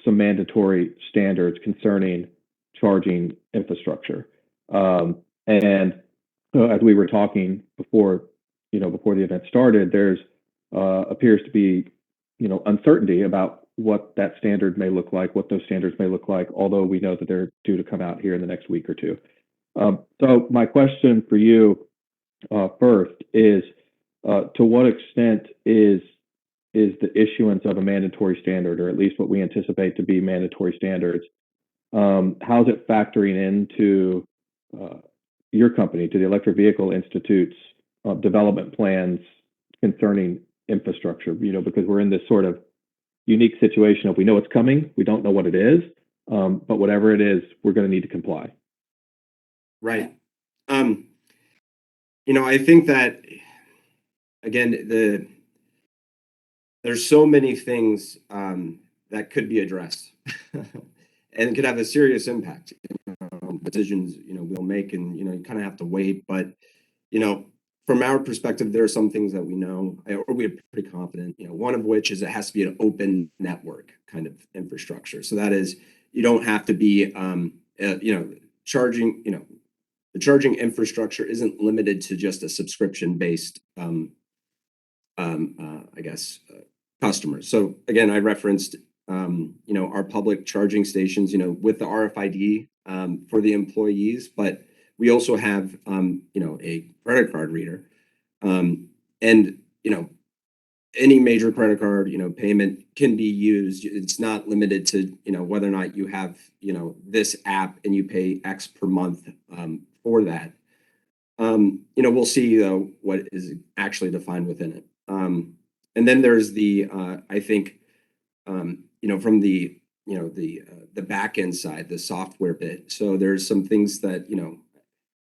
some mandatory standards concerning charging infrastructure. And as we were talking before the event started, there's appears to be uncertainty about what that standard may look like, what those standards may look like, although we know that they're due to come out here in the next week or two. So my question for you first is, to what extent is the issuance of a mandatory standard, or at least what we anticipate to be mandatory standards, how's it factoring into your company, to the Electric Vehicle Institute's development plans concerning infrastructure? Because we're in this sort of unique situation of, we know it's coming, we don't know what it is, but whatever it is, we're going to need to comply. Right. I think that, again, there's so many things that could be addressed and could have a serious impact. Decisions, we'll make, and, you kind of have to wait. But, from our perspective, there are some things that we know, or we're pretty confident, one of which is it has to be an open network kind of infrastructure. So that is, you don't have to be, charging, the charging infrastructure isn't limited to just a subscription-based, I guess, customers. So again, I referenced, our public charging stations, with the RFID for the employees, but we also have, a credit card reader, and any major credit card, payment can be used. It's not limited to, whether or not you have, this app and you pay X per month for that. We'll see though what is actually defined within it. And then there's the, I think, from the back end side, the software bit. So there's some things that,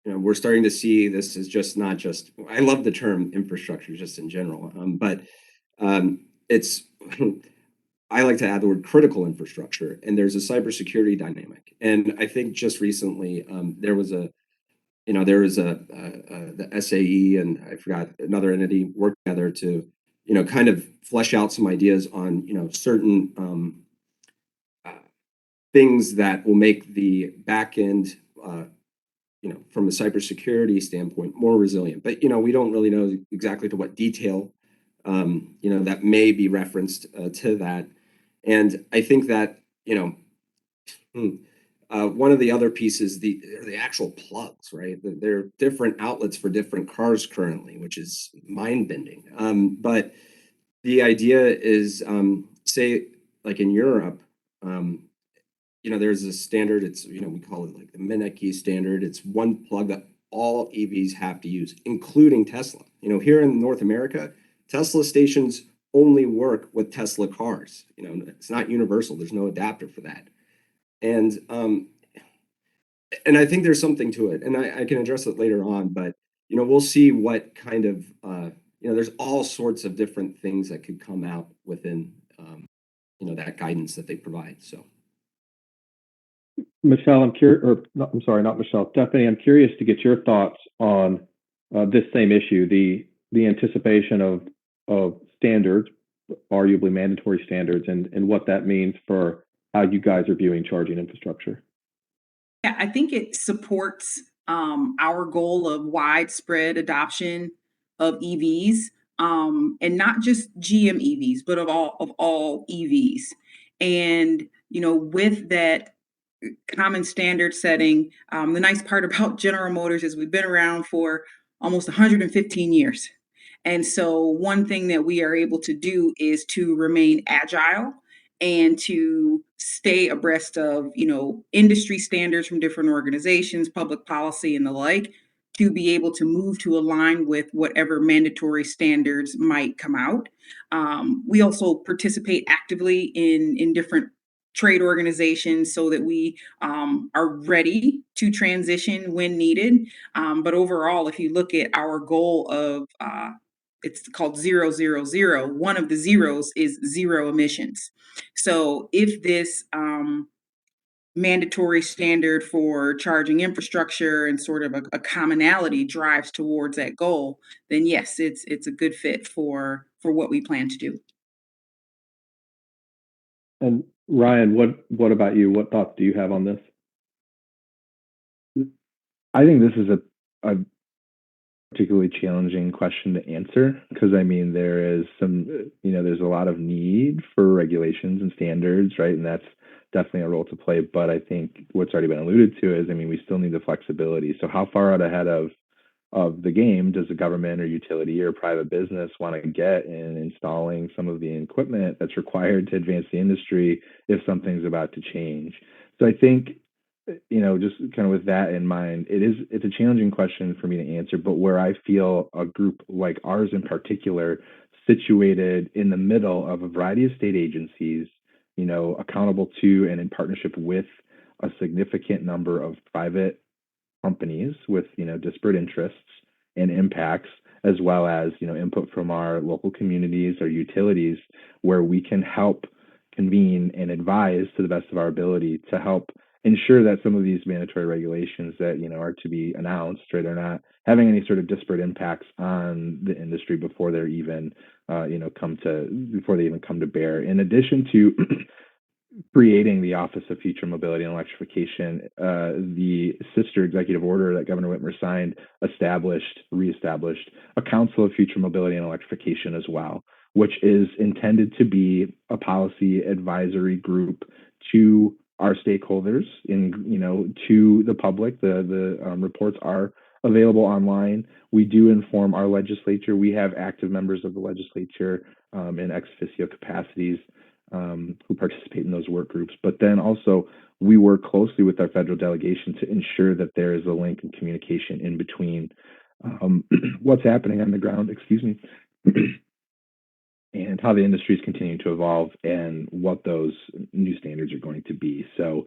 we're starting to see. This is just not just, I love the term infrastructure just in general, but it's, I like to add the word critical infrastructure, and there's a cybersecurity dynamic. And I think just recently there was a, the SAE and I forgot another entity worked together to, kind of flesh out some ideas on, certain uh, things that will make the back end, from a cybersecurity standpoint, more resilient. But we don't really know exactly to what detail, that may be referenced to that. And I think that, one of the other pieces, the actual plugs, right? There are different outlets for different cars currently, which is mind bending. But the idea is, say, like in Europe, there's a standard. It's we call it like the Meneke standard. It's one plug that all EVs have to use, including Tesla. Here in North America, Tesla stations only work with Tesla cars. It's not universal. There's no adapter for that. And I think there's something to it, and I can address it later on. But we'll see what kind of there's all sorts of different things that could come out within that guidance that they provide. So. Michelle, I'm curious, or not, I'm sorry, not Michelle, Stephanie, I'm curious to get your thoughts on this same issue, the anticipation of standards, arguably mandatory standards, and what that means for how you guys are viewing charging infrastructure. Yeah, I think it supports our goal of widespread adoption of EVs, and not just GM EVs, but of all EVs. And with that common standard setting, the nice part about General Motors is we've been around for almost 115 years. And so one thing that we are able to do is to remain agile and to stay abreast of, industry standards from different organizations, public policy and the like, to be able to move to align with whatever mandatory standards might come out. We also participate actively in different trade organizations so that we are ready to transition when needed. But overall, if you look at our goal of it's called 000. One of the zeros is zero emissions. So if this mandatory standard for charging infrastructure and sort of a commonality drives towards that goal, then yes, it's a good fit for what we plan to do. And Ryan, what about you? What thoughts do you have on this? I think this is a particularly challenging question to answer because there is there's a lot of need for regulations and standards, right? And that's definitely a role to play. But I think what's already been alluded to is, we still need the flexibility. So how far out ahead of the game does a government or utility or private business want to get in installing some of the equipment that's required to advance the industry if something's about to change? So I think, just kind of with that in mind, it's a challenging question for me to answer, but where I feel a group like ours in particular, situated in the middle of a variety of state agencies, accountable to and in partnership with a significant number of private companies with disparate interests and impacts, as well as input from our local communities or utilities, where we can help convene and advise to the best of our ability to help ensure that some of these mandatory regulations that are to be announced, right, are not having any sort of disparate impacts on the industry before they're even before they even come to bear. In addition to creating the Office of Future Mobility and Electrification, the sister executive order that Governor Whitmer signed reestablished a Council of Future Mobility and Electrification as well, which is intended to be a policy advisory group to our stakeholders, to the public. The reports are available online. We do inform our legislature. We have active members of the legislature in ex officio capacities who participate in those work groups. But then also, we work closely with our federal delegation to ensure that there is a link and communication in between what's happening on the ground, and how the industry is continuing to evolve and what those new standards are going to be. So,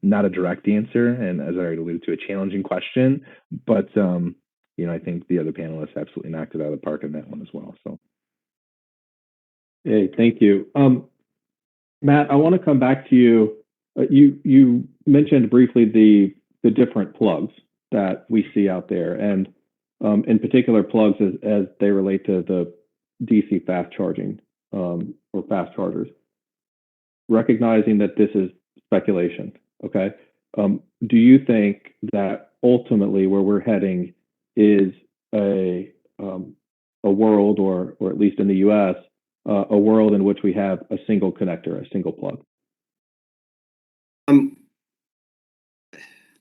not a direct answer, and as I already alluded to, a challenging question, but I think the other panelists absolutely knocked it out of the park on that one as well. So. Hey, thank you. Matt, I want to come back to you. You mentioned briefly the different plugs that we see out there, and in particular plugs as they relate to the DC fast charging or fast chargers. Recognizing that this is speculation, okay? Do you think that ultimately where we're heading is a world, or at least in the U.S., a world in which we have a single connector, a single plug?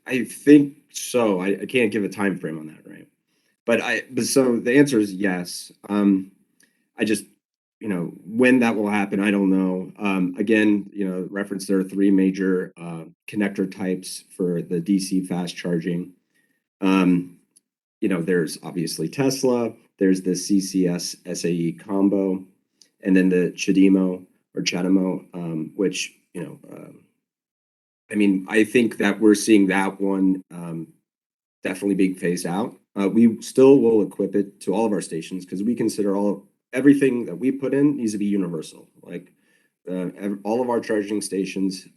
I think so. I can't give a time frame on that, right? But so the answer is yes. I just, when that will happen, I don't know. Again, reference there are three major connector types for the DC fast charging. There's obviously Tesla, there's the CCS SAE combo, and then the CHAdeMO, which, I think that we're seeing that one definitely being phased out. We still will equip it to all of our stations because we consider everything that we put in needs to be universal. Like all of our charging stations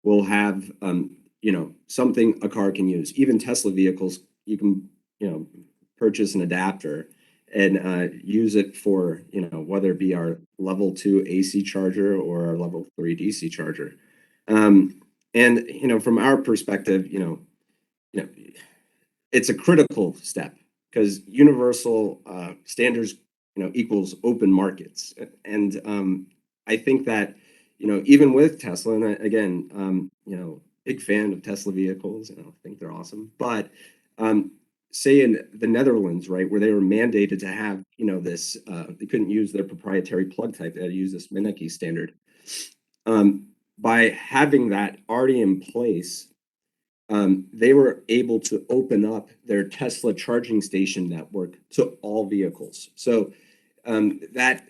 will have, something a car can use. Even Tesla vehicles, you can, purchase an adapter and use it for, whether it be our level 2 AC charger or our level 3 DC charger. From our perspective, it's a critical step because universal standards, equals open markets. And I think that, even with Tesla, and again, big fan of Tesla vehicles, I think they're awesome. But say in the Netherlands, right, where they were mandated to have, this, they couldn't use their proprietary plug type, they had to use this Meineke standard. By having that already in place, they were able to open up their Tesla charging station network to all vehicles. So that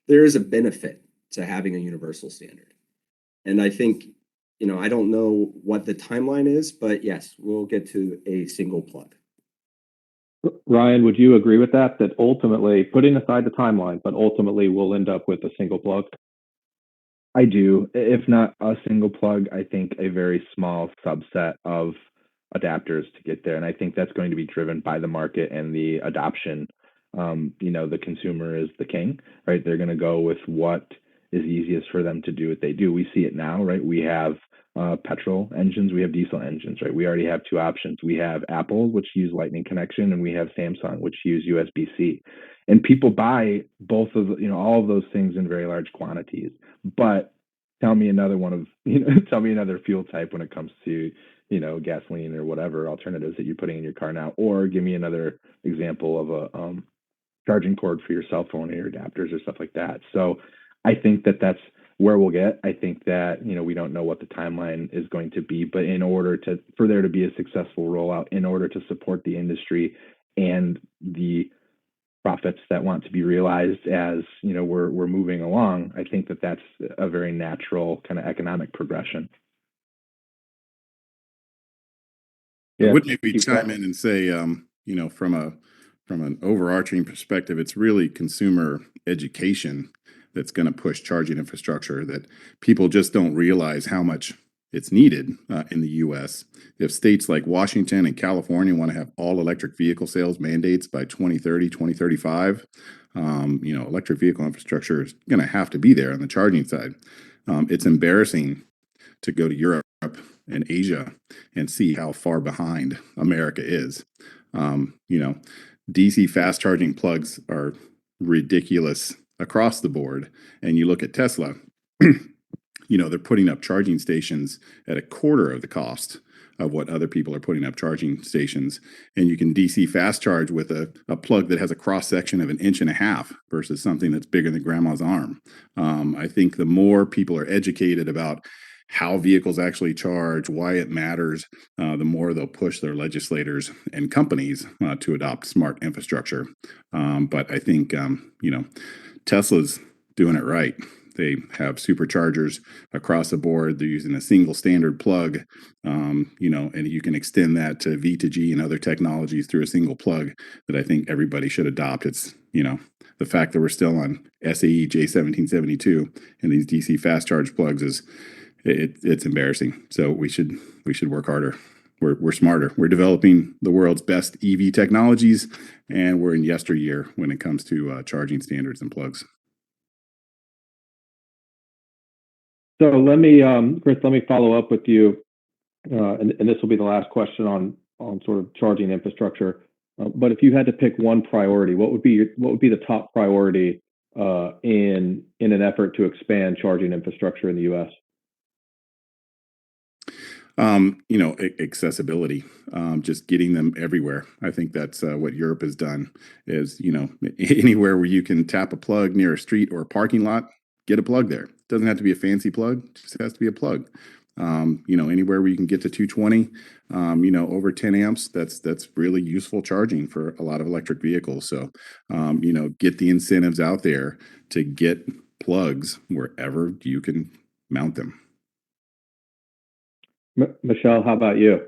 there is a benefit to having a universal standard. And I think, I don't know what the timeline is, but yes, we'll get to a single plug. Ryan, would you agree with that? That ultimately, putting aside the timeline, but ultimately we'll end up with a single plug? I do. If not a single plug, I think a very small subset of adapters to get there. And I think that's going to be driven by the market and the adoption. The consumer is the king, right? They're going to go with what is easiest for them to do what they do. We see it now, right? We have petrol engines, we have diesel engines, right? We already have two options. We have Apple, which use Lightning connection, and we have Samsung, which use USB-C. And people buy both of all of those things in very large quantities. But tell me another tell me another fuel type when it comes to gasoline or whatever alternatives that you're putting in your car now, or give me another example of a charging cord for your cell phone or your adapters or stuff like that. So I think that that's where we'll get. I think that we don't know what the timeline is going to be, but in order for there to be a successful rollout, in order to support the industry and the profits that want to be realized as we're moving along, I think that that's a very natural kind of economic progression. I would maybe chime in and say, from an overarching perspective, it's really consumer education that's going to push charging infrastructure, that people just don't realize how much it's needed in the US. If states like Washington and California want to have all electric vehicle sales mandates by 2030, 2035, electric vehicle infrastructure is going to have to be there on the charging side. It's embarrassing to go to Europe and Asia and see how far behind America is. DC fast charging plugs are ridiculous across the board. And you look at Tesla, they're putting up charging stations at a quarter of the cost of what other people are putting up charging stations. And you can DC fast charge with a plug that has a cross section of 1.5 inches versus something that's bigger than grandma's arm. I think the more people are educated about how vehicles actually charge, why it matters, the more they'll push their legislators and companies to adopt smart infrastructure. But I think, Tesla's doing it right. They have superchargers across the board. They're using a single standard plug, and you can extend that to V2G and other technologies through a single plug that I think everybody should adopt. It's, the fact that we're still on SAE J1772 and these DC fast charge plugs it's embarrassing. So we should work harder. We're smarter. We're developing the world's best EV technologies, and we're in yesteryear when it comes to charging standards and plugs. So Chris, let me follow up with you, and this will be the last question on sort of charging infrastructure. But if you had to pick one priority, what would be the top priority in an effort to expand charging infrastructure in the U.S.? Accessibility, just getting them everywhere. I think that's what Europe has done is, anywhere where you can tap a plug near a street or a parking lot, get a plug there. It doesn't have to be a fancy plug, it just has to be a plug. Anywhere where you can get to 220, over 10 amps, that's really useful charging for a lot of electric vehicles. So, get the incentives out there to get plugs wherever you can mount them. Michelle, how about you?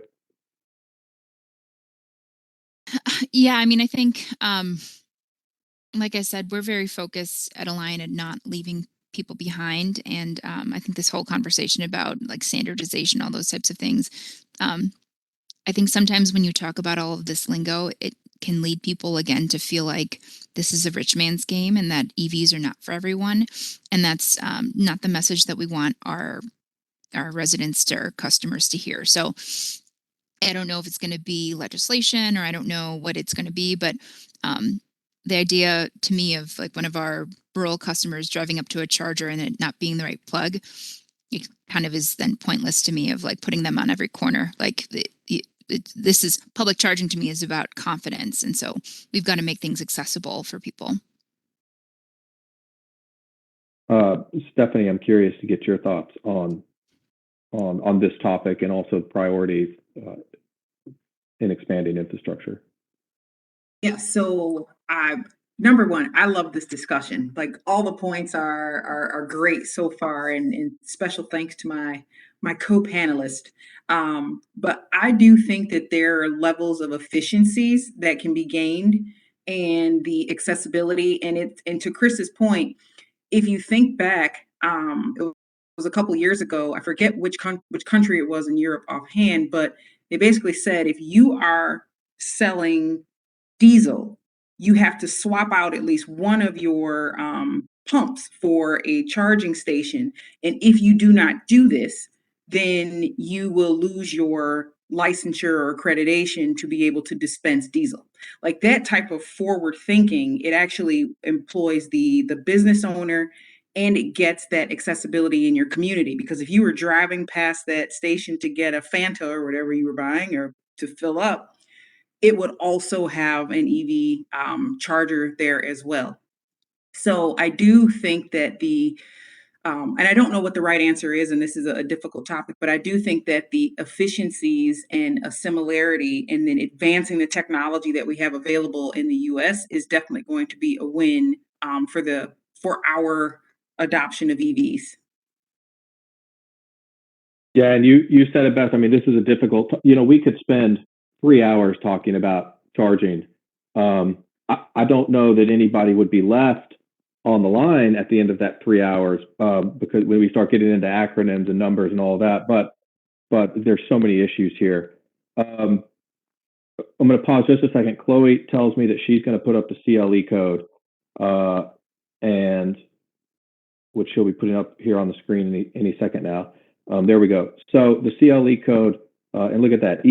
Yeah, I mean, I think, like I said, we're very focused at Align and not leaving people behind. And I think this whole conversation about like standardization, all those types of things, I think sometimes when you talk about all of this lingo, it can lead people again to feel like this is a rich man's game and that EVs are not for everyone. And that's not the message that we want our residents or customers to hear. So I don't know if it's going to be legislation or I don't know what it's going to be, but the idea to me of like one of our rural customers driving up to a charger and it not being the right plug, it kind of is then pointless to me of like putting them on every corner. Like this is public charging to me is about confidence. And so we've got to make things accessible for people. Stephanie, I'm curious to get your thoughts on this topic and also priorities in expanding infrastructure. Yeah, so number one, I love this discussion. Like all the points are great so far, and special thanks to my co-panelist. But I do think that there are levels of efficiencies that can be gained and the accessibility. And to Chris's point, if you think back, it was a couple years ago. I forget which country it was in Europe offhand, but they basically said if you are selling diesel, you have to swap out at least one of your pumps for a charging station. And if you do not do this, then you will lose your licensure or accreditation to be able to dispense diesel. Like that type of forward thinking, it actually employs the business owner and it gets that accessibility in your community. Because if you were driving past that station to get a Fanta or whatever you were buying or to fill up, it would also have an EV charger there as well. So I do think that and I don't know what the right answer is, and this is a difficult topic, but I do think that the efficiencies and a similarity and then advancing the technology that we have available in the US is definitely going to be a win for our adoption of EVs. Yeah, and you said it best. I mean, this is a difficult, we could spend 3 hours talking about charging. I don't know that anybody would be left on the line at the end of that 3 hours because when we start getting into acronyms and numbers and all that. But but there's so many issues here. I'm going to pause just a second. Chloe tells me that she's going to put up the CLE code, and which she'll be putting up here on the screen any second now. There we go. So the CLE code, and look at that,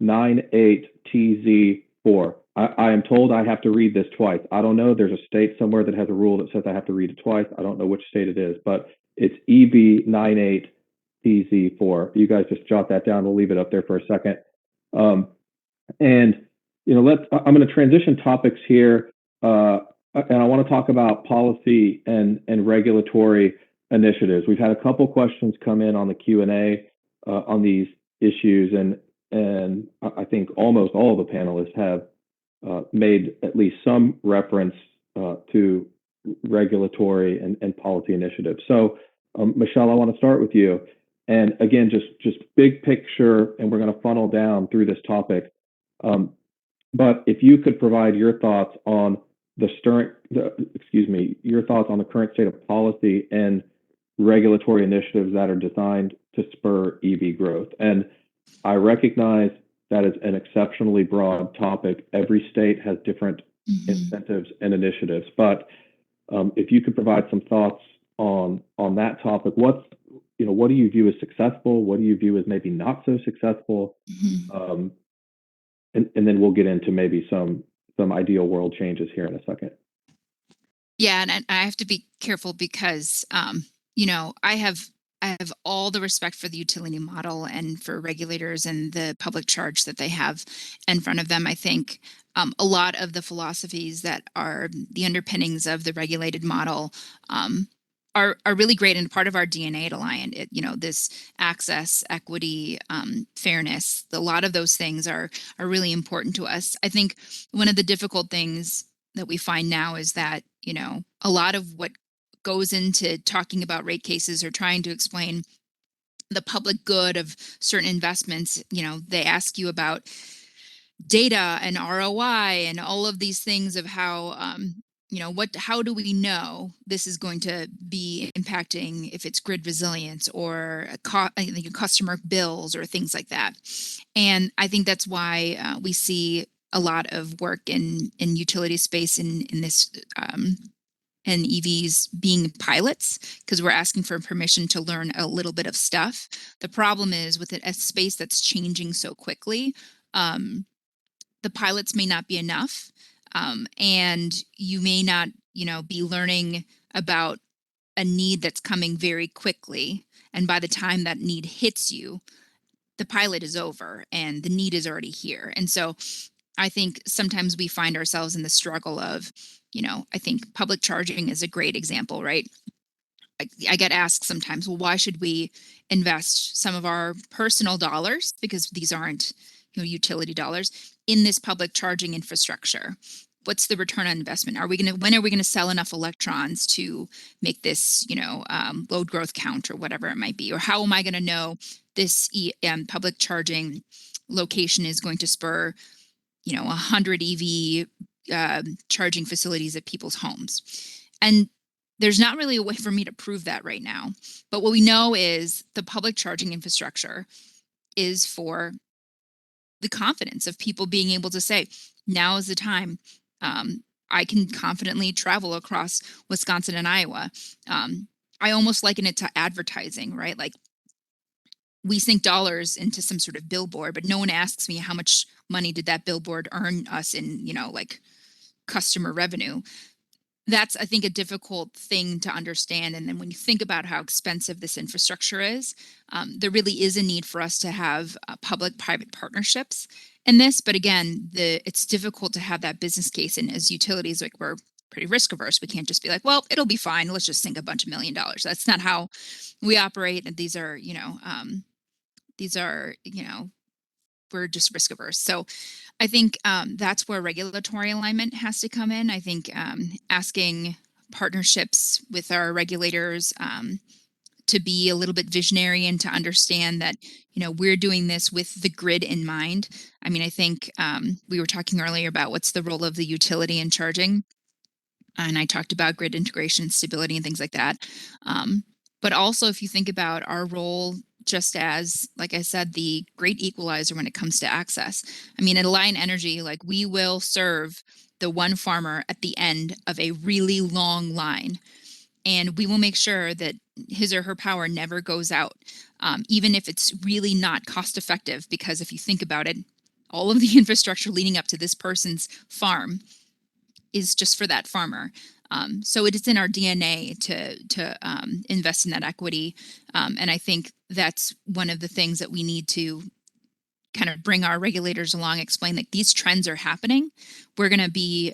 EB98TZ4. I am told I have to read this twice. I don't know. There's a state somewhere that has a rule that says I have to read it twice. I don't know which state it is, but it's EB98TZ4. You guys just jot that down. We'll leave it up there for a second. And I'm going to transition topics here, and I want to talk about policy and regulatory initiatives. We've had a couple questions come in on the Q&A on these issues, and I think almost all of the panelists have made at least some reference to regulatory and policy initiatives. So, Michelle, I want to start with you. And again, just big picture, and we're going to funnel down through this topic. But if you could provide your thoughts on your thoughts on the current state of policy and regulatory initiatives that are designed to spur EV growth. And I recognize that is an exceptionally broad topic. Every state has different incentives and initiatives. But if you could provide some thoughts on that topic, what do you view as successful? What do you view as maybe not so successful? And then we'll get into maybe some ideal world changes here in a second. Yeah, and I have to be careful because I have all the respect for the utility model and for regulators and the public charge that they have in front of them. I think a lot of the philosophies that are the underpinnings of the regulated model are really great and part of our DNA at Alliant. This access, equity, fairness, a lot of those things are really important to us. I think one of the difficult things that we find now is that, a lot of what goes into talking about rate cases or trying to explain the public good of certain investments, they ask you about data and ROI and all of these things of how how do we know this is going to be impacting if it's grid resilience or customer bills or things like that. And I think that's why we see a lot of work in utility space in this and EVs being pilots, because we're asking for permission to learn a little bit of stuff. The problem is with a space that's changing so quickly, the pilots may not be enough. And you may not, be learning about a need that's coming very quickly. And by the time that need hits you, the pilot is over and the need is already here. And so I think sometimes we find ourselves in the struggle of, I think public charging is a great example, right? I get asked sometimes, well, why should we invest some of our personal dollars, because these aren't utility dollars, in this public charging infrastructure? What's the return on investment? When are we gonna sell enough electrons to make this load growth count or whatever it might be? Or how am I gonna know this public charging location is going to spur 100 EV charging facilities at people's homes? And there's not really a way for me to prove that right now. But what we know is the public charging infrastructure is for the confidence of people being able to say, now is the time. I can confidently travel across Wisconsin and Iowa. I almost liken it to advertising, right? Like, we sink dollars into some sort of billboard, but no one asks me how much money did that billboard earn us in, customer revenue. That's, I think, a difficult thing to understand. And then when you think about how expensive this infrastructure is, there really is a need for us to have public-private partnerships in this. But again, it's difficult to have that business case. And as utilities, we're pretty risk averse. We can't just be like, well, it'll be fine. Let's just sink a bunch of $1 million. That's not how we operate. And these are, we're just risk averse. So I think that's where regulatory alignment has to come in. I think asking partnerships with our regulators to be a little bit visionary and to understand that, we're doing this with the grid in mind. I mean, I think we were talking earlier about what's the role of the utility in charging. And I talked about grid integration, stability, and things like that. But also, if you think about our role just as, like I said, the great equalizer when it comes to access. I mean, at Alliant Energy, like we will serve the one farmer at the end of a really long line, and we will make sure that his or her power never goes out, even if it's really not cost effective. Because if you think about it, all of the infrastructure leading up to this person's farm is just for that farmer. So it is in our DNA to invest in that equity, and I think that's one of the things that we need to kind of bring our regulators along, explain that these trends are happening. We're going to be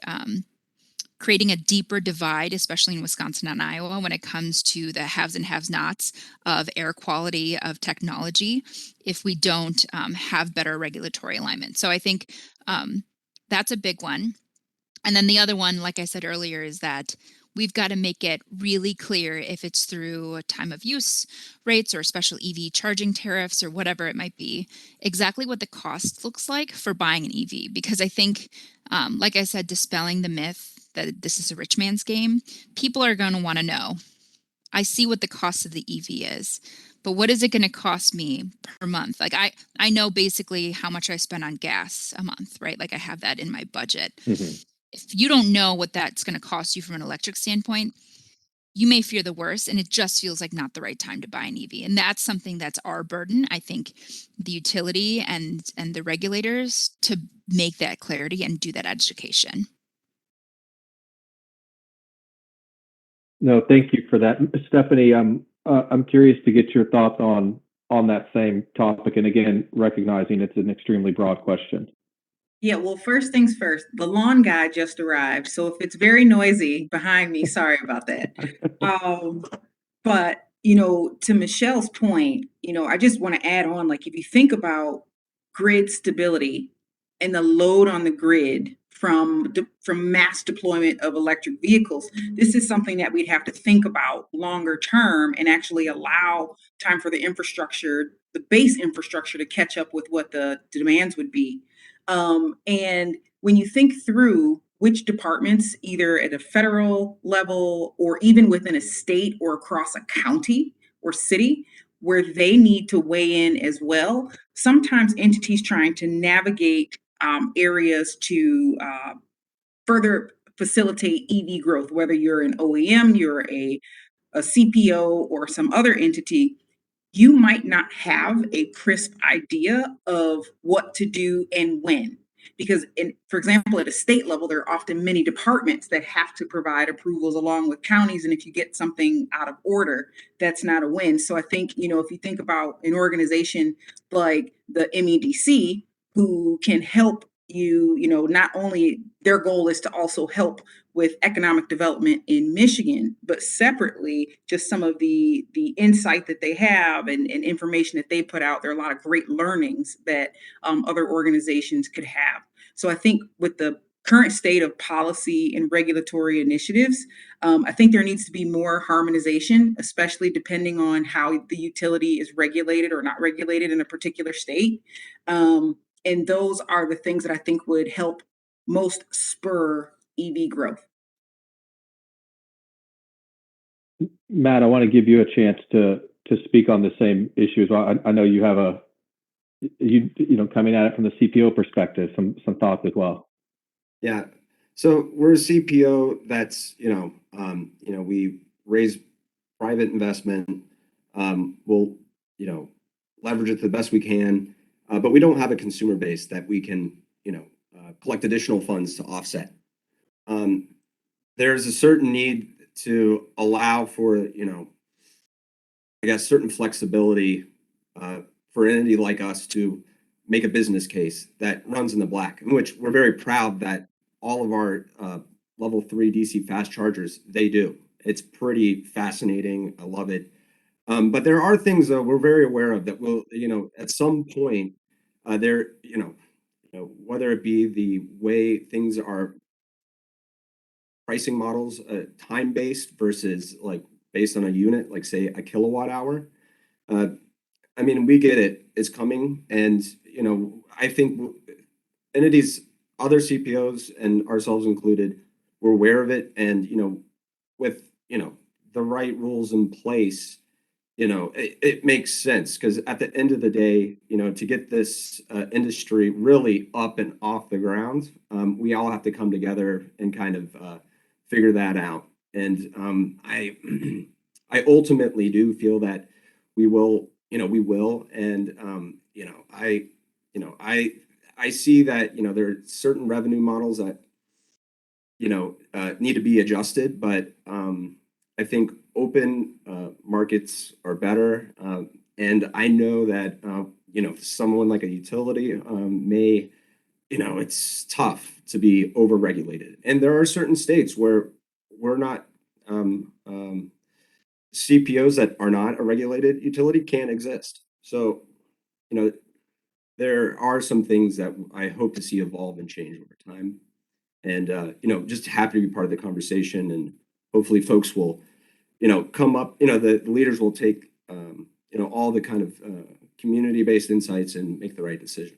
creating a deeper divide, especially in Wisconsin and Iowa, when it comes to the haves and have-nots of air quality, of technology, if we don't have better regulatory alignment. So I think that's a big one. And then the other one, like I said earlier, is that we've got to make it really clear, if it's through time of use rates or special EV charging tariffs or whatever it might be, exactly what the cost looks like for buying an EV. Because I think, like I said, dispelling the myth that this is a rich man's game, people are going to want to know. I see what the cost of the EV is, but what is it going to cost me per month? Like I know basically how much I spend on gas a month, right? Like I have that in my budget. Mhm. If you don't know what that's going to cost you from an electric standpoint, you may fear the worst, and it just feels like not the right time to buy an EV. And that's something that's our burden. I think the utility and the regulators to make that clarity and do that education. No, thank you for that, Stephanie. I'm curious to get your thoughts on that same topic, and again, recognizing it's an extremely broad question. Yeah, well, first things first, the lawn guy just arrived. So if it's very noisy behind me, sorry about that. Um, but, to Michelle's point, I just want to add on, like, if you think about grid stability and the load on the grid from mass deployment of electric vehicles, this is something that we'd have to think about longer term and actually allow time for the infrastructure, the base infrastructure, to catch up with what the demands would be. And when you think through which departments, either at a federal level or even within a state or across a county or city, where they need to weigh in as well, sometimes entities trying to navigate areas to further facilitate EV growth, whether you're an OEM, you're a CPO, or some other entity, you might not have a crisp idea of what to do and when. Because, for example, at a state level, there are often many departments that have to provide approvals along with counties. And if you get something out of order, that's not a win. So I think, if you think about an organization like the MEDC, who can help you, not only their goal is to also help with economic development in Michigan, but separately, just some of the insight that they have and information that they put out. There are a lot of great learnings that other organizations could have. So I think with the current state of policy and regulatory initiatives, I think there needs to be more harmonization, especially depending on how the utility is regulated or not regulated in a particular state. And those are the things that I think would help most spur EV growth. Matt, I want to give you a chance to speak on the same issue as well. I know you have coming at it from the CPO perspective, some thoughts as well. Yeah. So we're a CPO that's, we raise private investment. We'll, leverage it the best we can, but we don't have a consumer base that we can, collect additional funds to offset. There's a certain need to allow for, I guess, certain flexibility for an entity like us to make a business case that runs in the black, in which we're very proud that all of our level 3 DC fast chargers, they do. It's pretty fascinating. I love it. But there are things that we're very aware of that will, at some point, whether it be the way things are pricing models, time-based versus like based on a unit, like say a kilowatt hour. Uh, I mean, we get it. It's coming, and I think entities, other CPOs, and ourselves included, we're aware of it, and with the right rules in place, it makes sense because at the end of the day, to get this industry really up and off the ground, we all have to come together and kind of figure that out. And I, I ultimately do feel that we will, and I see that there are certain revenue models that need to be adjusted, but I think open markets are better. And I know that someone like a utility may, it's tough to be overregulated, and there are certain states where we're not. CPOs that are not a regulated utility can't exist. So, you know, there are some things that I hope to see evolve and change over time. And just happy to be part of the conversation, and hopefully folks will come up, the leaders will take all the kind of community-based insights and make the right decision.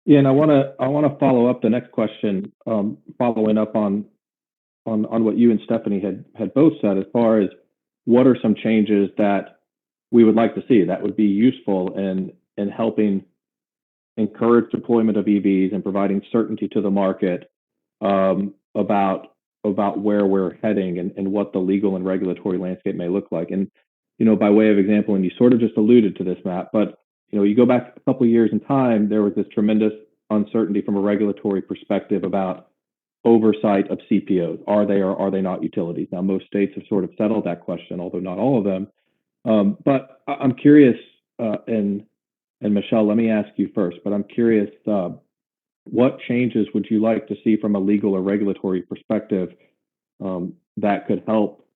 Yeah, and I want to follow up the next question, following up on what you and Stephanie had both said, as far as what are some changes that we would like to see that would be useful in helping encourage deployment of EVs and providing certainty to the market, about where we're heading and what the legal and regulatory landscape may look like. And by way of example, and you sort of just alluded to this, Matt, but you go back a couple of years in time, there was this tremendous uncertainty from a regulatory perspective about oversight of CPOs. Are they or are they not utilities? Now, most states have sort of settled that question, although not all of them. But I'm curious, and Michelle, let me ask you first, but I'm curious, what changes would you like to see from a legal or regulatory perspective, that could help,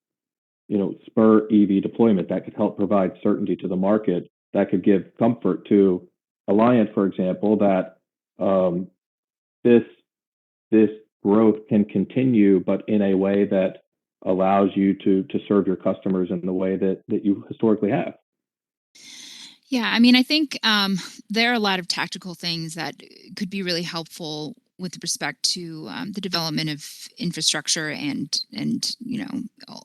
spur EV deployment, that could help provide certainty to the market, that could give comfort to Alliant, for example, that this growth can continue, but in a way that allows you to serve your customers in the way that you historically have? Yeah, I mean, I think there are a lot of tactical things that could be really helpful with respect to the development of infrastructure, and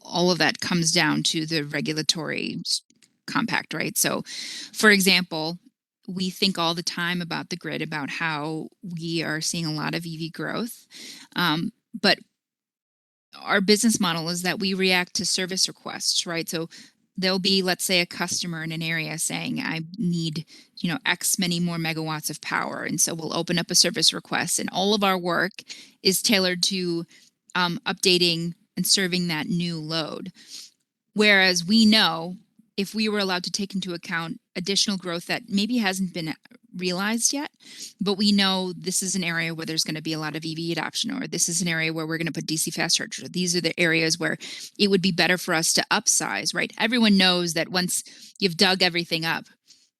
all of that comes down to the regulatory compact, right? So, for example, we think all the time about the grid, about how we are seeing a lot of EV growth, but our business model is that we react to service requests, right? So there'll be, let's say, a customer in an area saying, I need, X many more megawatts of power. And so we'll open up a service request, and all of our work is tailored to updating and serving that new load. Whereas we know, if we were allowed to take into account additional growth that maybe hasn't been realized yet, but we know this is an area where there's going to be a lot of EV adoption, or this is an area where we're going to put DC fast chargers. These are the areas where it would be better for us to upsize, right? Everyone knows that once you've dug everything up,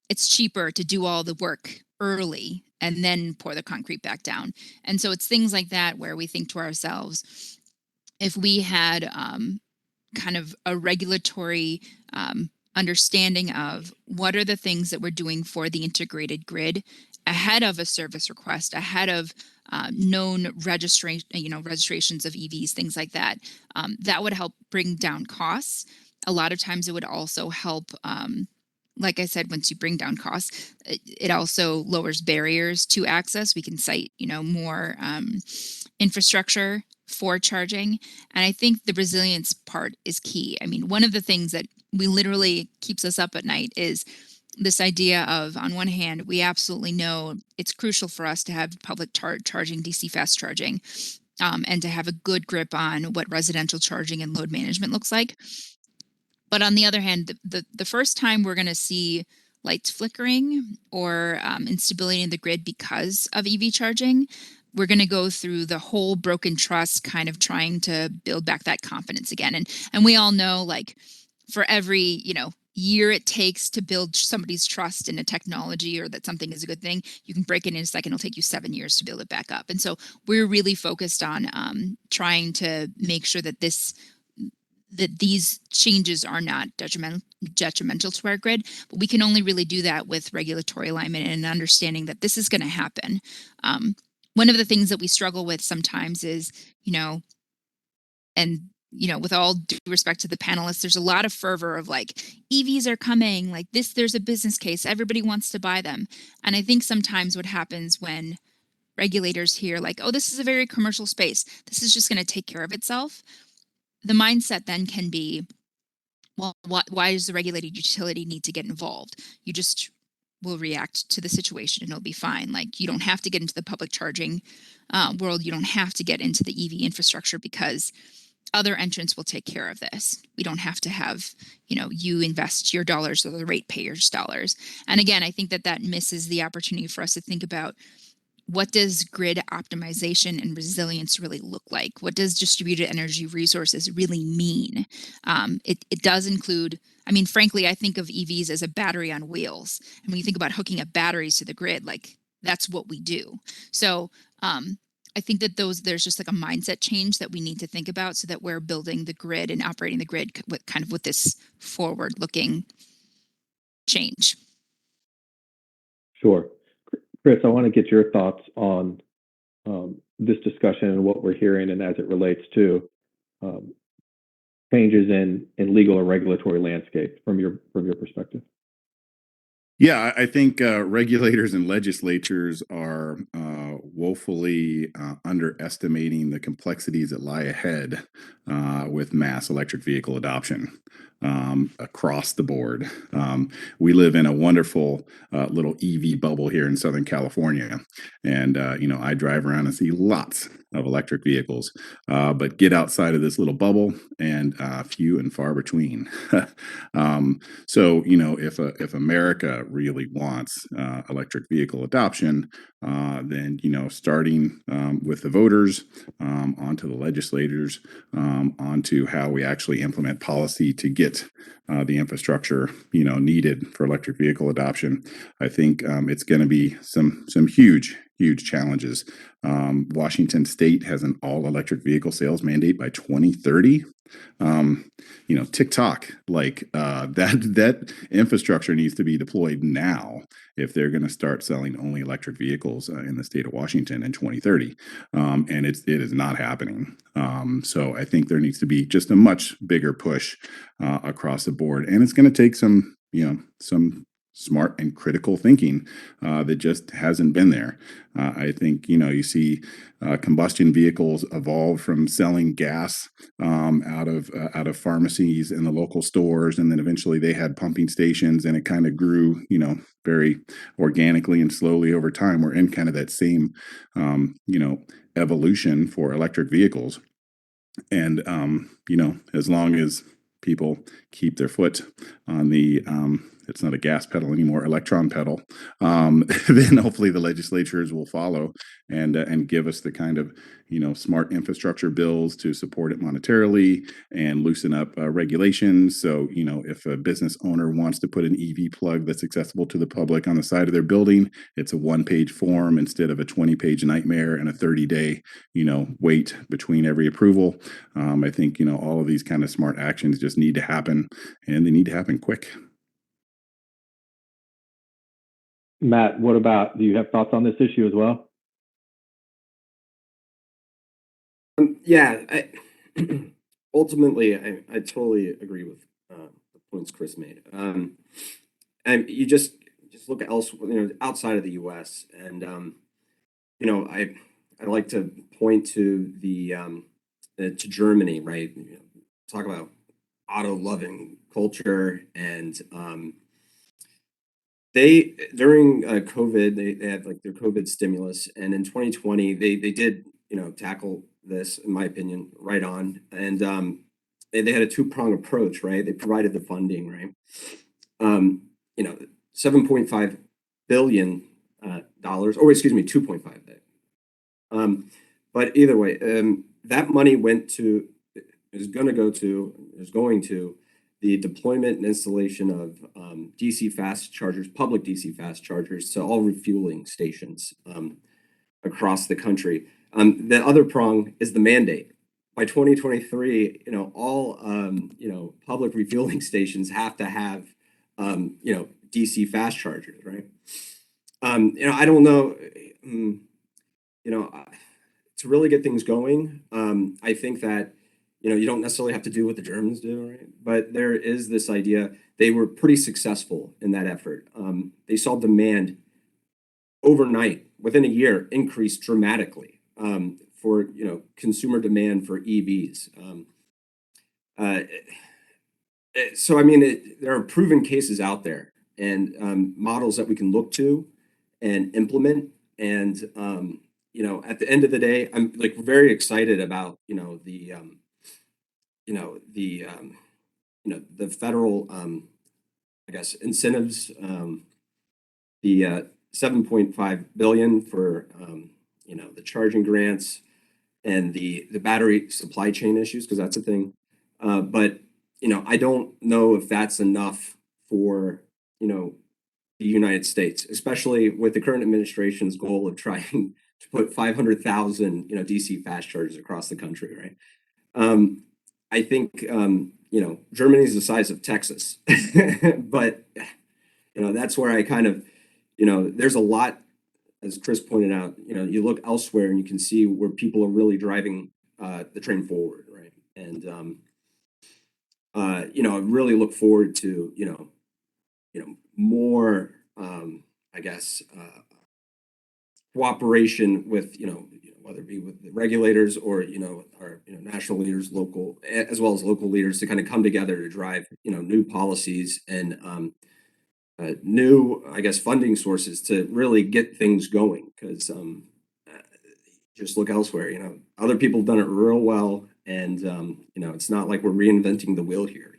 it's cheaper to do all the work early and then pour the concrete back down. And so it's things like that where we think to ourselves, if we had kind of a regulatory understanding of what are the things that we're doing for the integrated grid ahead of a service request, ahead of known registrations of EVs, things like that, that would help bring down costs. A lot of times it would also help, like I said, once you bring down costs, it also lowers barriers to access. We can cite, more infrastructure for charging. And I think the resilience part is key. I mean, one of the things that we literally keeps us up at night is this idea of, on one hand, we absolutely know it's crucial for us to have public charging, DC fast charging, and to have a good grip on what residential charging and load management looks like. But on the other hand, the first time we're going to see lights flickering or instability in the grid because of EV charging, we're going to go through the whole broken trust, kind of trying to build back that confidence again. And we all know, like, for every year it takes to build somebody's trust in a technology, or that something is a good thing, you can break it in a second. It'll take you 7 years to build it back up. And so we're really focused on trying to make sure that these changes are not detrimental to our grid. But we can only really do that with regulatory alignment and understanding that this is going to happen. One of the things that we struggle with sometimes is, and with all due respect to the panelists, there's a lot of fervor of like EVs are coming, like this, there's a business case, everybody wants to buy them. And I think sometimes what happens when regulators hear like, oh, this is a very commercial space, this is just going to take care of itself, the mindset then can be, well, why does the regulated utility need to get involved? You just will react to the situation and it'll be fine. Like, you don't have to get into the public charging world. You don't have to get into the EV infrastructure because other entrants will take care of this. We don't have to have, you invest your dollars or the ratepayers' dollars. And again, I think that misses the opportunity for us to think about, what does grid optimization and resilience really look like? What does distributed energy resources really mean? It does include, frankly, I think of EVs as a battery on wheels. And when you think about hooking up batteries to the grid, like, that's what we do. So I think that there's just like a mindset change that we need to think about, so that we're building the grid and operating the grid with this forward-looking change. Sure. Chris, I want to get your thoughts on this discussion and what we're hearing, and as it relates to changes in legal or regulatory landscape from your perspective. Yeah, I think regulators and legislatures are woefully underestimating the complexities that lie ahead with mass electric vehicle adoption across the board. We live in a wonderful little EV bubble here in Southern California. And, I drive around and see lots of electric vehicles, but get outside of this little bubble and few and far between. So, if America really wants electric vehicle adoption, then, starting with the voters, onto the legislators, onto how we actually implement policy to get the infrastructure, needed for electric vehicle adoption, I think it's going to be some huge challenges. Washington State has an all electric vehicle sales mandate by 2030. TikTok, that infrastructure needs to be deployed now if they're going to start selling only electric vehicles in the state of Washington in 2030. And it is not happening. So I think there needs to be just a much bigger push across the board, and it's going to take some smart and critical thinking that just hasn't been there. I think, you see combustion vehicles evolve from selling gas out of pharmacies and the local stores, and then eventually they had pumping stations, and it kind of grew, very organically and slowly over time. We're in kind of that same, evolution for electric vehicles. And, as long as people keep their foot on the it's not a gas pedal anymore, electron pedal, then hopefully the legislatures will follow and give us the kind of smart infrastructure bills to support it monetarily and loosen up regulations. So if a business owner wants to put an EV plug that's accessible to the public on the side of their building, it's a one-page form instead of a 20-page nightmare and a 30-day wait between every approval. I think all of these kind of smart actions just need to happen, and they need to happen quick. Matt, do you have thoughts on this issue as well? Yeah, ultimately, I totally agree with the points Chris made. And you just look at outside of the U.S. and I like to point to to Germany, right? Talk about auto loving culture, and they during COVID, they had like their COVID stimulus, and in 2020 they did tackle this, in my opinion, right on, and they had a two-prong approach, right? They provided the funding, right? Um, 7.5 billion dollars, or excuse me, 2.5 billion. But either way, that money is going to the deployment and installation of DC fast chargers, public DC fast chargers, to all refueling stations across the country. The other prong is the mandate. By 2023, all public refueling stations have to have DC fast chargers, right? I don't know, to really get things going. I think that you don't necessarily have to do what the Germans do, right? But there is this idea, they were pretty successful in that effort. They saw demand overnight, within a year, increase dramatically for, consumer demand for EVs. Uh, so, I mean, there are proven cases out there and models that we can look to and implement. And, at the end of the day, I'm like very excited about, you know, the, the federal, I guess, incentives, the 7.5 billion for, the charging grants and the battery supply chain issues, because that's a thing. But, I don't know if that's enough for, the United States, especially with the current administration's goal of trying to put 500,000, DC fast chargers across the country, right? Um, I think Germany's the size of Texas, but that's where I kind of there's a lot, as Chris pointed out. You look elsewhere and you can see where people are really driving the train forward, right? And I really look forward to more I guess cooperation with whether it be with the regulators or our national leaders, local as well as local leaders, to kind of come together to drive new policies and new, I guess, funding sources to really get things going. Because just look elsewhere, other people have done it real well, and it's not like we're reinventing the wheel here.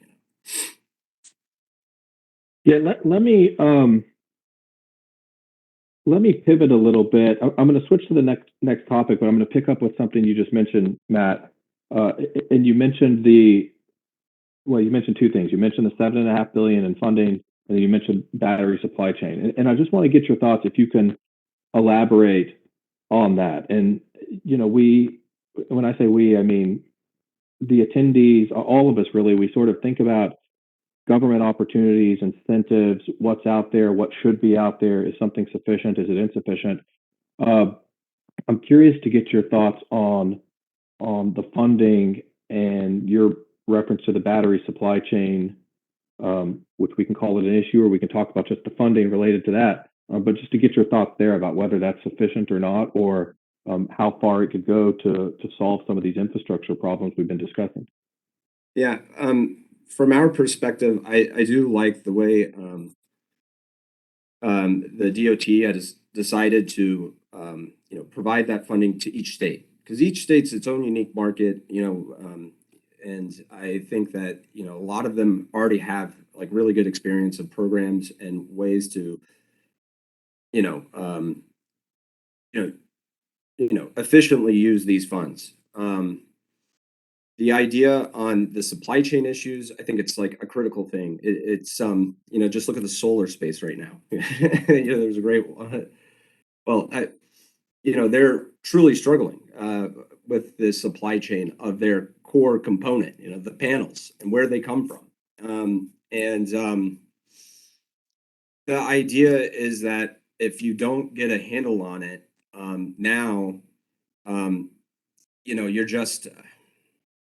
Yeah, let me pivot a little bit. I'm going to switch to the next topic, but I'm going to pick up with something you just mentioned, Matt. And you mentioned you mentioned two things. You mentioned the $7.5 billion in funding, and then you mentioned battery supply chain. And I just want to get your thoughts, if you can elaborate on that. And when I say we, I mean the attendees, all of us really. We sort of think about government opportunities, incentives, what's out there, what should be out there. Is something sufficient? Is it insufficient? I'm curious to get your thoughts on the funding and your reference to the battery supply chain, which we can call it an issue, or we can talk about just the funding related to that. But just to get your thoughts there about whether that's sufficient or not, or how far it could go to solve some of these infrastructure problems we've been discussing. Yeah, from our perspective, I do like the way the DOT has decided to provide that funding to each state, because each state's its own unique market, and I think that a lot of them already have like really good experience of programs and ways to you know um, you know efficiently use these funds. The idea on the supply chain issues, I think it's like a critical thing. It's just look at the solar space right now. There's a great one. Well, they're truly struggling with the supply chain of their core component, the panels and where they come from. And The idea is that if you don't get a handle on it now, um, you're just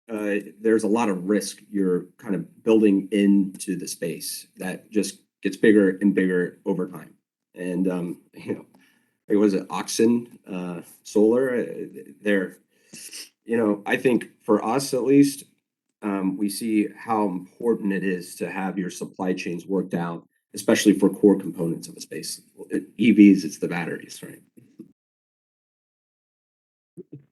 there's a lot of risk you're kind of building into the space that just gets bigger and bigger over time. And it was it Oxen Solar. They're, I think for us at least, we see how important it is to have your supply chains worked out, especially for core components of a space. EVs, it's the batteries, right?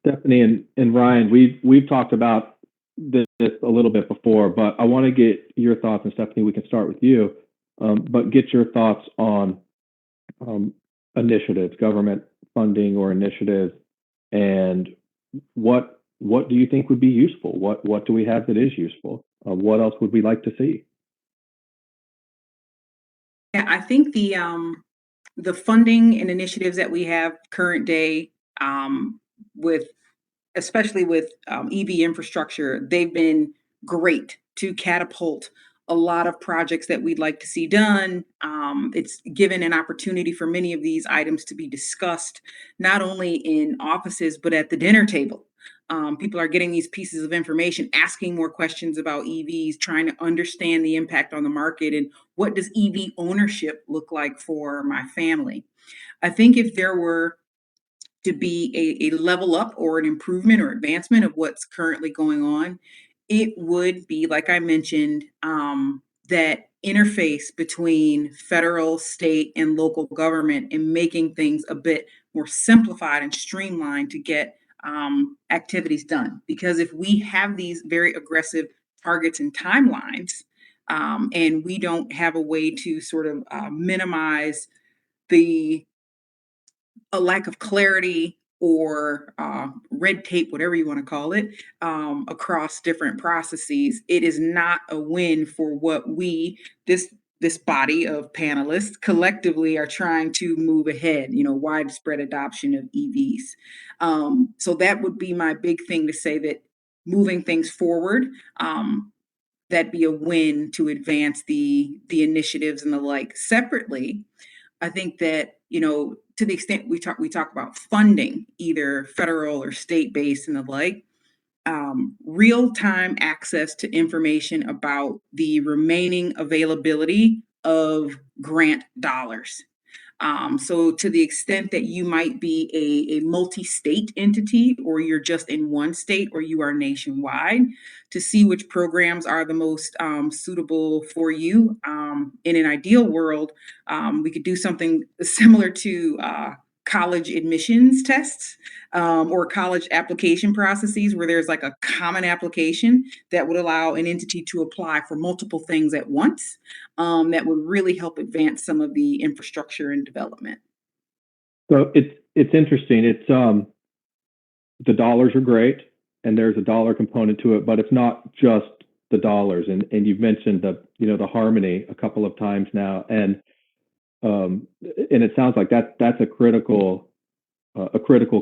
Stephanie and Ryan, we've talked about this a little bit before, but I want to get your thoughts. And Stephanie, we can start with you, but get your thoughts on initiatives, government funding or initiatives, and what do you think would be useful? What do we have that is useful? What else would we like to see? Yeah, I think the funding and initiatives that we have current day, with especially with EV infrastructure, they've been great to catapult a lot of projects that we'd like to see done. It's given an opportunity for many of these items to be discussed, not only in offices, but at the dinner table. People are getting these pieces of information, asking more questions about EVs, trying to understand the impact on the market and what does EV ownership look like for my family. I think if there were to be a level up or an improvement or advancement of what's currently going on, it would be, like I mentioned, that interface between federal, state, and local government in making things a bit more simplified and streamlined to get activities done. Because if we have these very aggressive targets and timelines, and we don't have a way to sort of minimize the a lack of clarity or red tape, whatever you want to call it, across different processes, it is not a win for what this body of panelists collectively are trying to move ahead. Widespread adoption of EVs. So that would be my big thing to say, that moving things forward. That'd be a win to advance the initiatives and the like. Separately, I think that, to the extent we talk about funding, either federal or state based and the like, real time access to information about the remaining availability of grant dollars. So to the extent that you might be a multi-state entity, or you're just in one state, or you are nationwide, to see which programs are the most suitable for you. In an ideal world, we could do something similar to college admissions tests, or college application processes, where there's like a common application that would allow an entity to apply for multiple things at once, that would really help advance some of the infrastructure and development. So it's interesting. It's the dollars are great, and there's a dollar component to it, but it's not just the dollars. And you've mentioned the harmony a couple of times now, and it sounds like that's a critical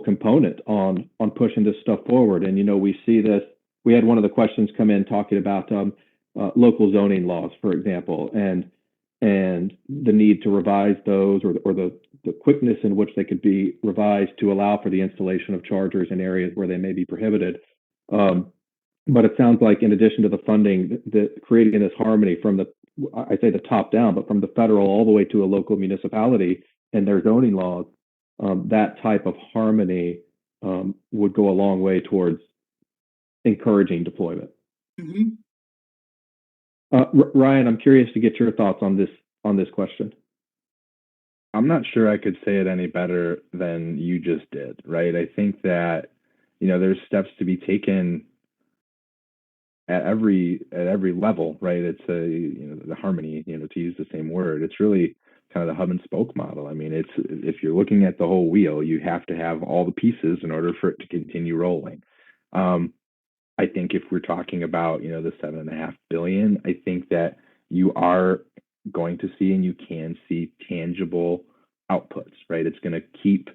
component on pushing this stuff forward. And we see this. We had one of the questions come in talking about local zoning laws, for example, and the need to revise those, or the quickness in which they could be revised to allow for the installation of chargers in areas where they may be prohibited. But it sounds like, in addition to the funding, that creating this harmony from I say the top down, but from the federal all the way to a local municipality and their zoning laws, that type of harmony would go a long way towards encouraging deployment. Mm-hmm. Ryan, I'm curious to get your thoughts on this question. I'm not sure I could say it any better than you just did, right? I think that, there's steps to be taken at every level, right? It's the harmony, to use the same word. It's really kind of the hub and spoke model. I mean, if you're looking at the whole wheel, you have to have all the pieces in order for it to continue rolling. I think if we're talking about, the $7.5 billion, I think that you are going to see, and you can see, tangible outputs, right? It's going to keep,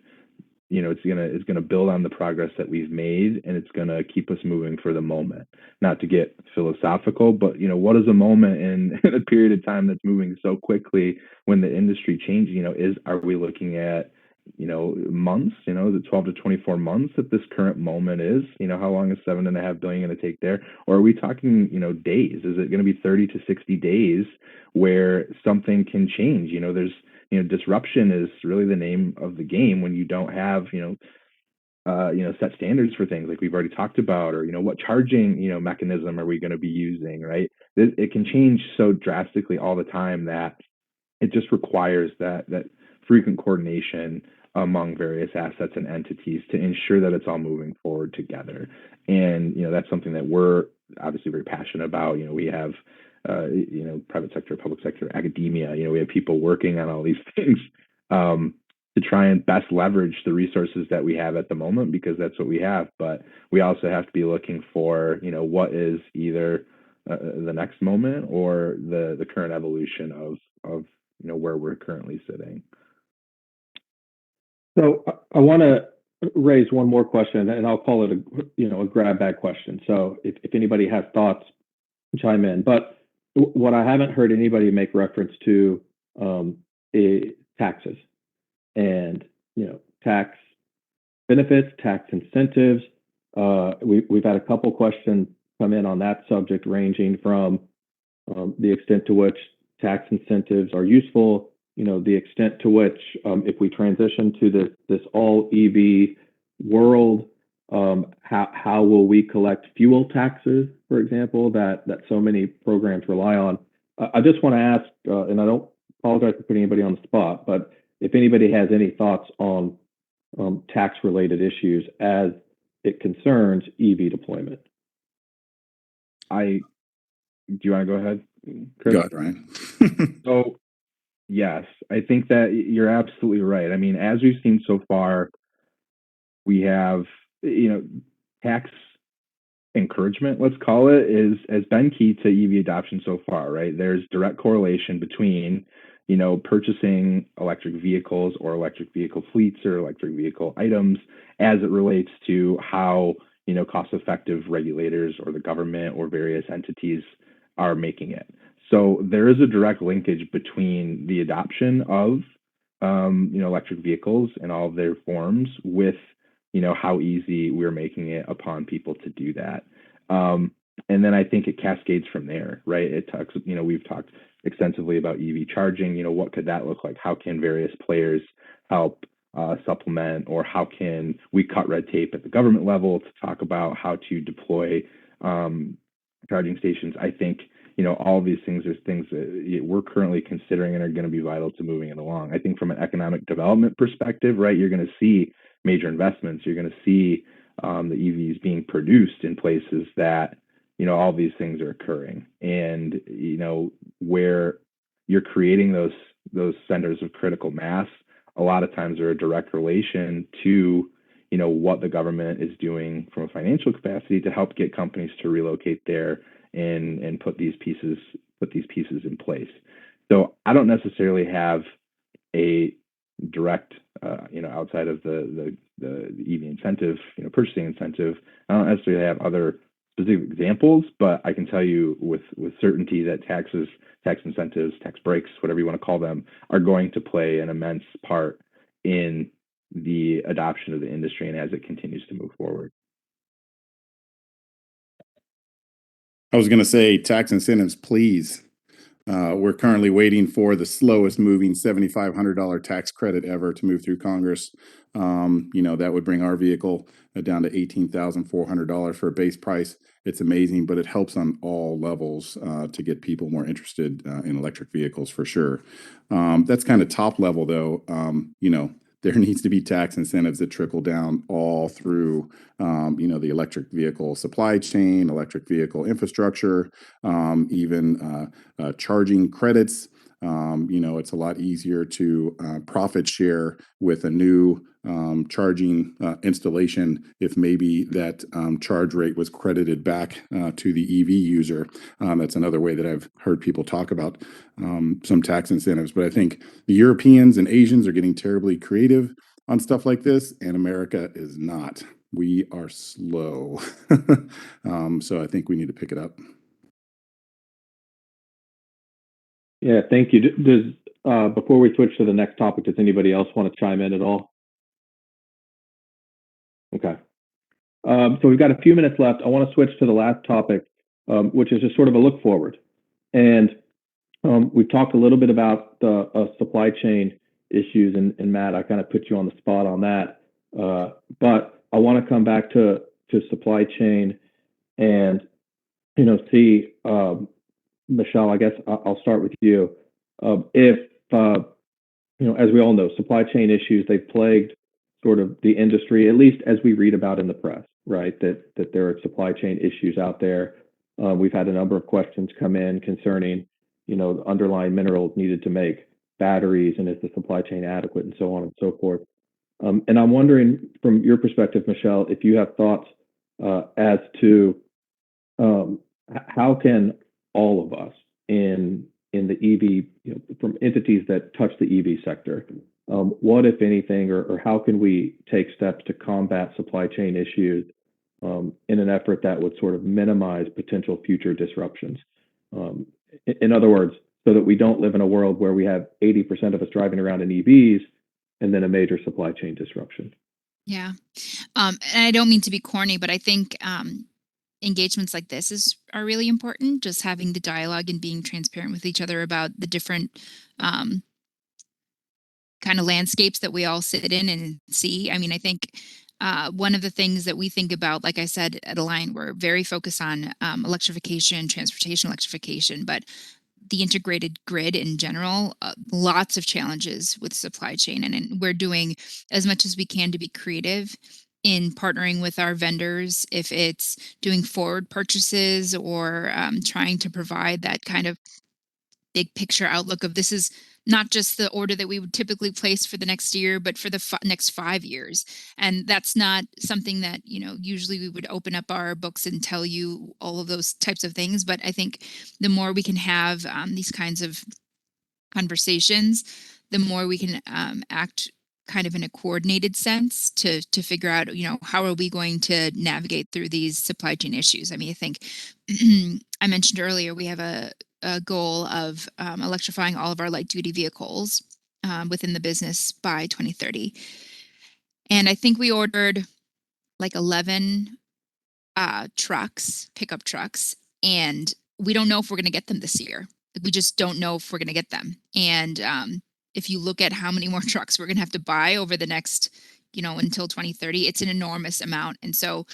it's going to build on the progress that we've made, and it's going to keep us moving for the moment. Not to get philosophical, but what is a moment in a period of time that's moving so quickly when the industry changes? Are we looking at months, the 12 to 24 months that this current moment is? How long is $7.5 billion going to take there? Or are we talking, days? Is it going to be 30 to 60 days where something can change? There's, disruption is really the name of the game when you don't have, set standards for things like we've already talked about, or, what charging, mechanism are we going to be using, right? It can change so drastically all the time that it just requires that frequent coordination among various assets and entities to ensure that it's all moving forward together. And, that's something that we're obviously very passionate about. We have, private sector, public sector, academia, we have people working on all these things to try and best leverage the resources that we have at the moment, because that's what we have. But we also have to be looking for, what is either the next moment or the current evolution of where we're currently sitting. So I want to raise one more question, and I'll call it a grab bag question. So if anybody has thoughts, chime in. But what I haven't heard anybody make reference to is taxes, and tax benefits, tax incentives. We've had a couple questions come in on that subject, ranging from the extent to which tax incentives are useful, the extent to which, if we transition to this all EV world, how will we collect fuel taxes, for example, that so many programs rely on? I just want to ask, and I don't apologize for putting anybody on the spot, but if anybody has any thoughts on tax-related issues as it concerns EV deployment. Do you want to go ahead, Chris? Go ahead, Ryan. So, yes, I think that you're absolutely right. I mean, as we've seen so far, we have, tax encouragement, let's call it, has been key to EV adoption so far, right? There's direct correlation between, purchasing electric vehicles or electric vehicle fleets or electric vehicle items as it relates to how, cost-effective regulators or the government or various entities are making it. So there is a direct linkage between the adoption of, electric vehicles in all of their forms with, how easy we're making it upon people to do that. And then I think it cascades from there, right? It talks, we've talked extensively about EV charging. What could that look like? How can various players help supplement, or how can we cut red tape at the government level to talk about how to deploy charging stations? I think, all of these things are things that we're currently considering and are going to be vital to moving it along. I think from an economic development perspective, right, you're going to see major investments. You're going to see the EVs being produced in places that, all these things are occurring. And, where you're creating those centers of critical mass, a lot of times are a direct relation to, what the government is doing from a financial capacity to help get companies to relocate there and put these pieces in place. So I don't necessarily have a direct, outside of the EV incentive, purchasing incentive. I don't necessarily have other specific examples, but I can tell you with certainty that tax incentives, tax breaks, whatever you want to call them, are going to play an immense part in the adoption of the industry and as it continues to move forward. I was going to say tax incentives, please. We're currently waiting for the slowest moving $7,500 tax credit ever to move through Congress. That would bring our vehicle down to $18,400 for a base price. It's amazing, but it helps on all levels to get people more interested in electric vehicles for sure. That's kind of top level though. There needs to be tax incentives that trickle down all through, the electric vehicle supply chain, electric vehicle infrastructure, even charging credits. It's a lot easier to profit share with a new charging installation if maybe that charge rate was credited back to the EV user. That's another way that I've heard people talk about some tax incentives. But I think the Europeans and Asians are getting terribly creative on stuff like this, and America is not. We are slow. So I think we need to pick it up. Yeah, thank you. Before we switch to the next topic, does anybody else want to chime in at all? Okay. So we've got a few minutes left. I want to switch to the last topic, which is just sort of a look forward. And we've talked a little bit about the supply chain issues, and Matt, I kind of put you on the spot on that. But I want to come back to supply chain and, see, Michelle, I guess I'll start with you. As we all know, supply chain issues, they've plagued sort of the industry, at least as we read about in the press, right? That there are supply chain issues out there. We've had a number of questions come in concerning, the underlying minerals needed to make batteries, and is the supply chain adequate, and so on and so forth. And I'm wondering, from your perspective, Michelle, if you have thoughts as to how can all of us in the EV, from entities that touch the EV sector, what, if anything, or how can we take steps to combat supply chain issues in an effort that would sort of minimize potential future disruptions? In other words, so that we don't live in a world where we have 80% of us driving around in EVs and then a major supply chain disruption. Yeah. And I don't mean to be corny, but I think engagements like this are really important. Just having the dialogue and being transparent with each other about the different um, kind of landscapes that we all sit in and see. I mean, I think one of the things that we think about, like I said, at Align, we're very focused on electrification, transportation electrification, but the integrated grid in general, lots of challenges with supply chain. And we're doing as much as we can to be creative in partnering with our vendors, if it's doing forward purchases or trying to provide that kind of big picture outlook of this is not just the order that we would typically place for the next year, but for the next 5 years. And that's not something that, usually we would open up our books and tell you all of those types of things. But I think the more we can have these kinds of conversations, the more we can act kind of in a coordinated sense to figure out, how are we going to navigate through these supply chain issues. I mean, I think I mentioned earlier we have a goal of electrifying all of our light duty vehicles within the business by 2030, and I think we ordered like 11 trucks, pickup trucks, and we don't know if we're going to get them this year. We just don't know if we're going to get them. And if you look at how many more trucks we're going to have to buy over the next, until 2030, it's an enormous amount. And so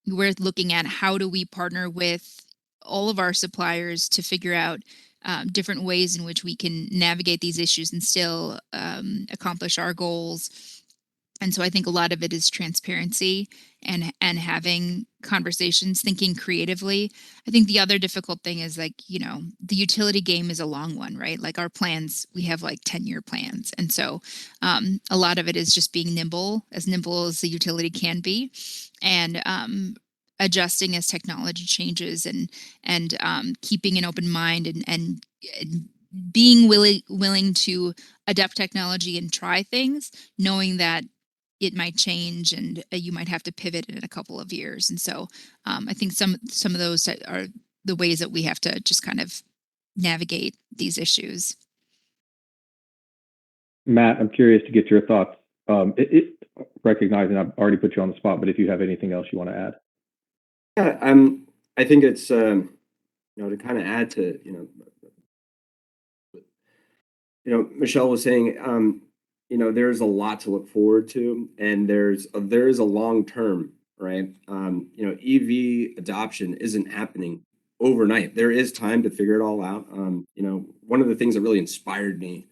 we're looking at how do we partner with all of our suppliers to figure out different ways in which we can navigate these issues and still accomplish our goals. And so I think a lot of it is transparency and having conversations, thinking creatively. I think the other difficult thing is like, the utility game is a long one, right? Like our plans, we have like 10-year plans. And so a lot of it is just being nimble as the utility can be, and adjusting as technology changes, and keeping an open mind, and being willing to adapt technology and try things, knowing that it might change and you might have to pivot in a couple of years. And so I think some of those are the ways that we have to just kind of navigate these issues. Matt, I'm curious to get your thoughts. Recognizing I've already put you on the spot, but if you have anything else you want to add. Yeah, I think it's to kind of add to Michelle was saying, there's a lot to look forward to, and there is a long term, right? EV adoption isn't happening overnight. There is time to figure it all out. One of the things that really inspired me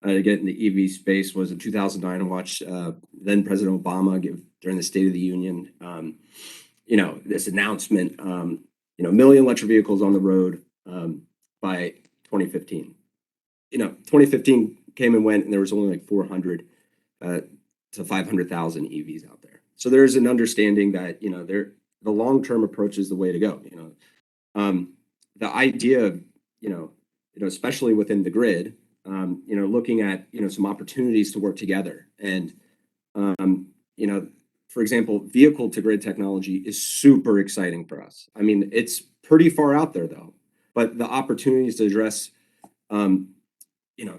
to get in the EV space was in 2009. I watched then President Obama give during the State of the Union, this announcement, million electric vehicles on the road by 2015. 2015 came and went, and there was only like 400 to 500,000 EVs out there. So there's an understanding that the long term approach is the way to go. The idea of especially within the grid, looking at some opportunities to work together, and for example, vehicle to grid technology is super exciting for us. I mean, it's pretty far out there though, but the opportunities to address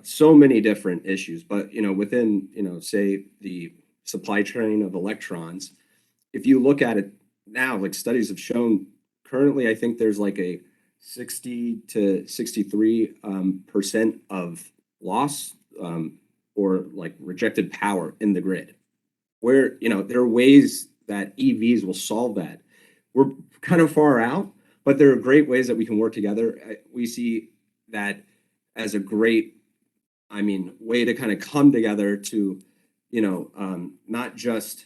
so many different issues, but within say the supply chain of electrons, if you look at it now, like studies have shown, currently I think there's like a 60 to 63% of loss or like rejected power in the grid, where there are ways that EVs will solve that. We're kind of far out, but there are great ways that we can work together. We see that as a great way to kind of come together to, not just,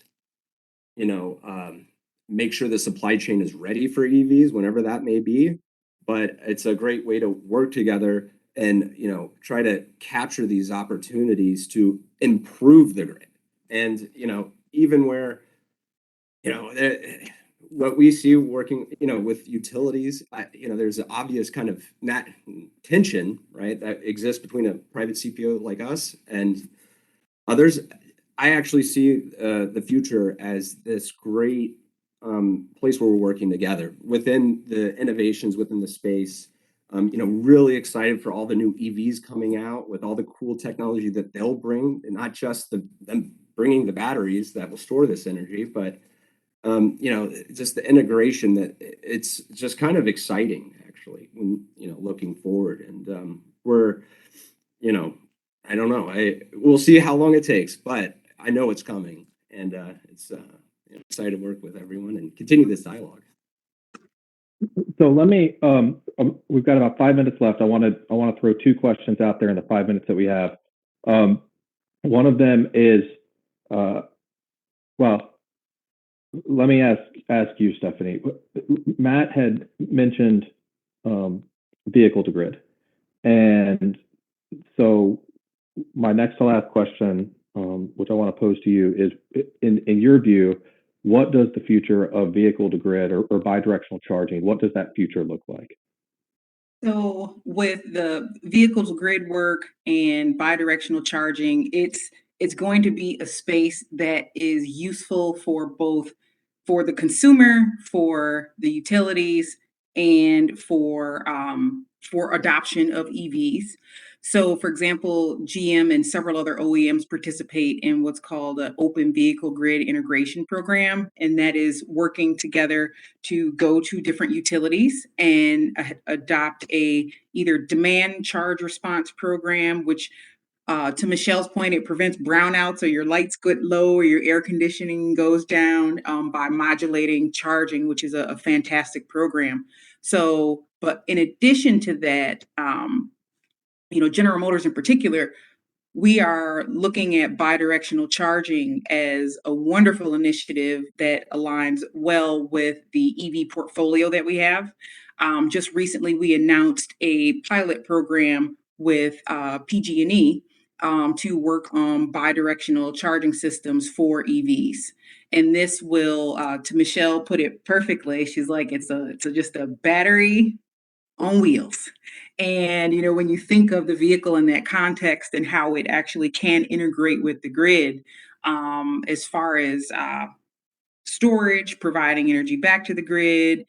make sure the supply chain is ready for EVs, whenever that may be, but it's a great way to work together and, try to capture these opportunities to improve the grid. And, even where, what we see working, with utilities, there's an obvious kind of tension, right, that exists between a private CPO like us and others. I actually see the future as this great place where we're working together within the innovations within the space. Really excited for all the new EVs coming out with all the cool technology that they'll bring, and not just them bringing the batteries that will store this energy, but just the integration that it's just kind of exciting actually when looking forward, and we're I don't know, we'll see how long it takes, but I know it's coming, and it's excited to work with everyone and continue this dialogue. So let me. We've got about 5 minutes left. I want to throw two questions out there in the 5 minutes that we have. One of them is, well, let me ask you, Stephanie. Matt had mentioned vehicle to grid, and so my next to last question, which I want to pose to you, is in your view, what does the future of vehicle to grid or bidirectional charging, what does that future look like? So with the vehicle to grid work and bidirectional charging, it's going to be a space that is useful for both for the consumer, for the utilities, and for adoption of EVs. So, for example, GM and several other OEMs participate in what's called an open vehicle grid integration program, and that is working together to go to different utilities and adopt a either demand charge response program, which to Michelle's point, it prevents brownouts or your lights get low or your air conditioning goes down by modulating charging, which is a fantastic program. So, but in addition to that, General Motors in particular, we are looking at bidirectional charging as a wonderful initiative that aligns well with the EV portfolio that we have. Just recently, we announced a pilot program with PG&E to work on bidirectional charging systems for EVs. And this will, to Michelle, put it perfectly. She's like, just a battery on wheels. And when you think of the vehicle in that context and how it actually can integrate with the grid, as far as storage, providing energy back to the grid,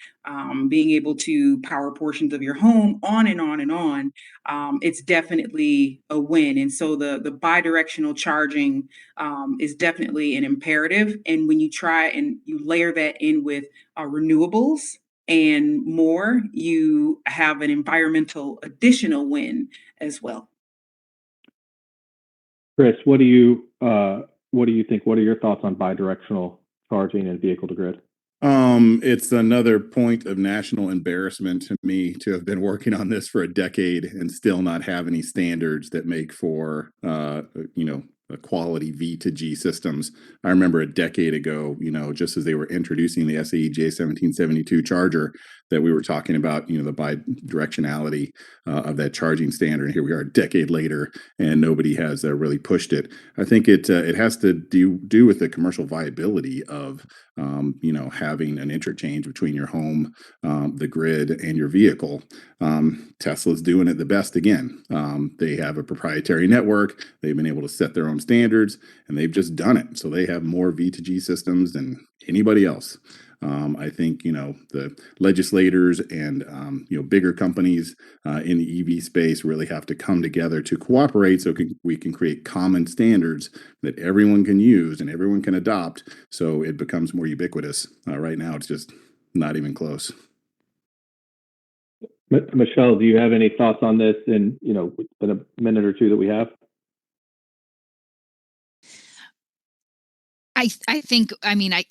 being able to power portions of your home, on and on and on, it's definitely a win. And so the bidirectional charging is definitely an imperative. And when you try and you layer that in with renewables and more, you have an environmental additional win as well. Chris, what do you think? What are your thoughts on bidirectional charging and vehicle to grid? It's another point of national embarrassment to me to have been working on this for a decade and still not have any standards that make for, a quality V to G systems. I remember a decade ago, just as they were introducing the SAE J1772 charger, that we were talking about, the bidirectionality of that charging standard. And here we are a decade later, and nobody has really pushed it. I think it has to do with the commercial viability of having an interchange between your home, the grid, and your vehicle. Tesla's doing it the best again. They have a proprietary network. They've been able to set their own standards, and they've just done it. So they have more V2G systems than anybody else. I think the legislators and bigger companies in the EV space really have to come together to cooperate so we can create common standards that everyone can use and everyone can adopt, so it becomes more ubiquitous. Right now, it's just not even close. Michelle, do you have any thoughts on this in a minute or two that we have? I think, I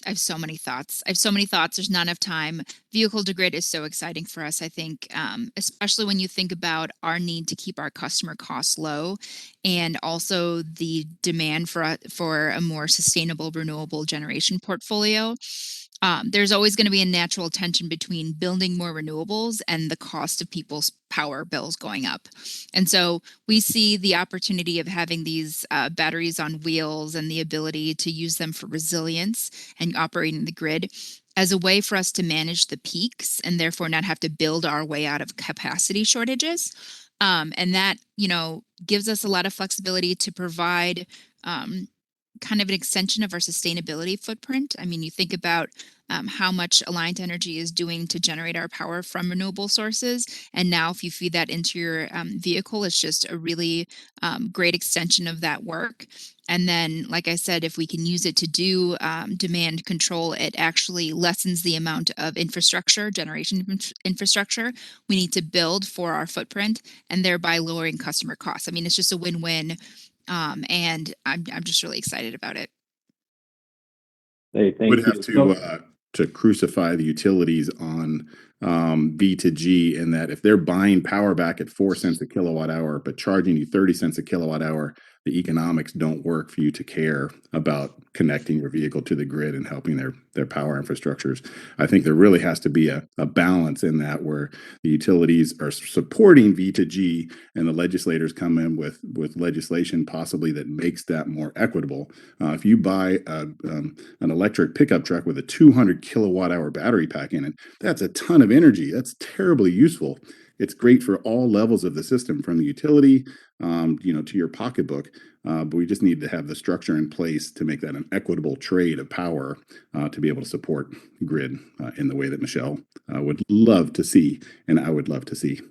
have so many thoughts. There's not enough time. Vehicle to grid is so exciting for us, I think, especially when you think about our need to keep our customer costs low and also the demand for a more sustainable renewable generation portfolio. There's always going to be a natural tension between building more renewables and the cost of people's power bills going up. And so we see the opportunity of having these batteries on wheels and the ability to use them for resilience and operating the grid as a way for us to manage the peaks and therefore not have to build our way out of capacity shortages. And that, gives us a lot of flexibility to provide kind of an extension of our sustainability footprint. I mean, you think about how much Alliant Energy is doing to generate our power from renewable sources. And now, if you feed that into your vehicle, it's just a really great extension of that work. And then, like I said, if we can use it to do demand control, it actually lessens the amount of infrastructure, infrastructure we need to build for our footprint, and thereby lowering customer costs. I mean, it's just a win-win, and I'm just really excited about it. Hey, thank Would have you. to crucify the utilities on B to G in that if they're buying power back at 4 cents a kilowatt hour, but charging you 30 cents a kilowatt hour, the economics don't work for you to care about connecting your vehicle to the grid and helping their power infrastructures. I think there really has to be a balance in that where the utilities are supporting V to G and the legislators come in with legislation possibly that makes that more equitable. If you buy an electric pickup truck with a 200 kilowatt hour battery pack in it, that's a ton of energy. That's terribly useful. It's great for all levels of the system, from the utility, to your pocketbook. But we just need to have the structure in place to make that an equitable trade of power to be able to support grid in the way that Michelle would love to see, and I would love to see.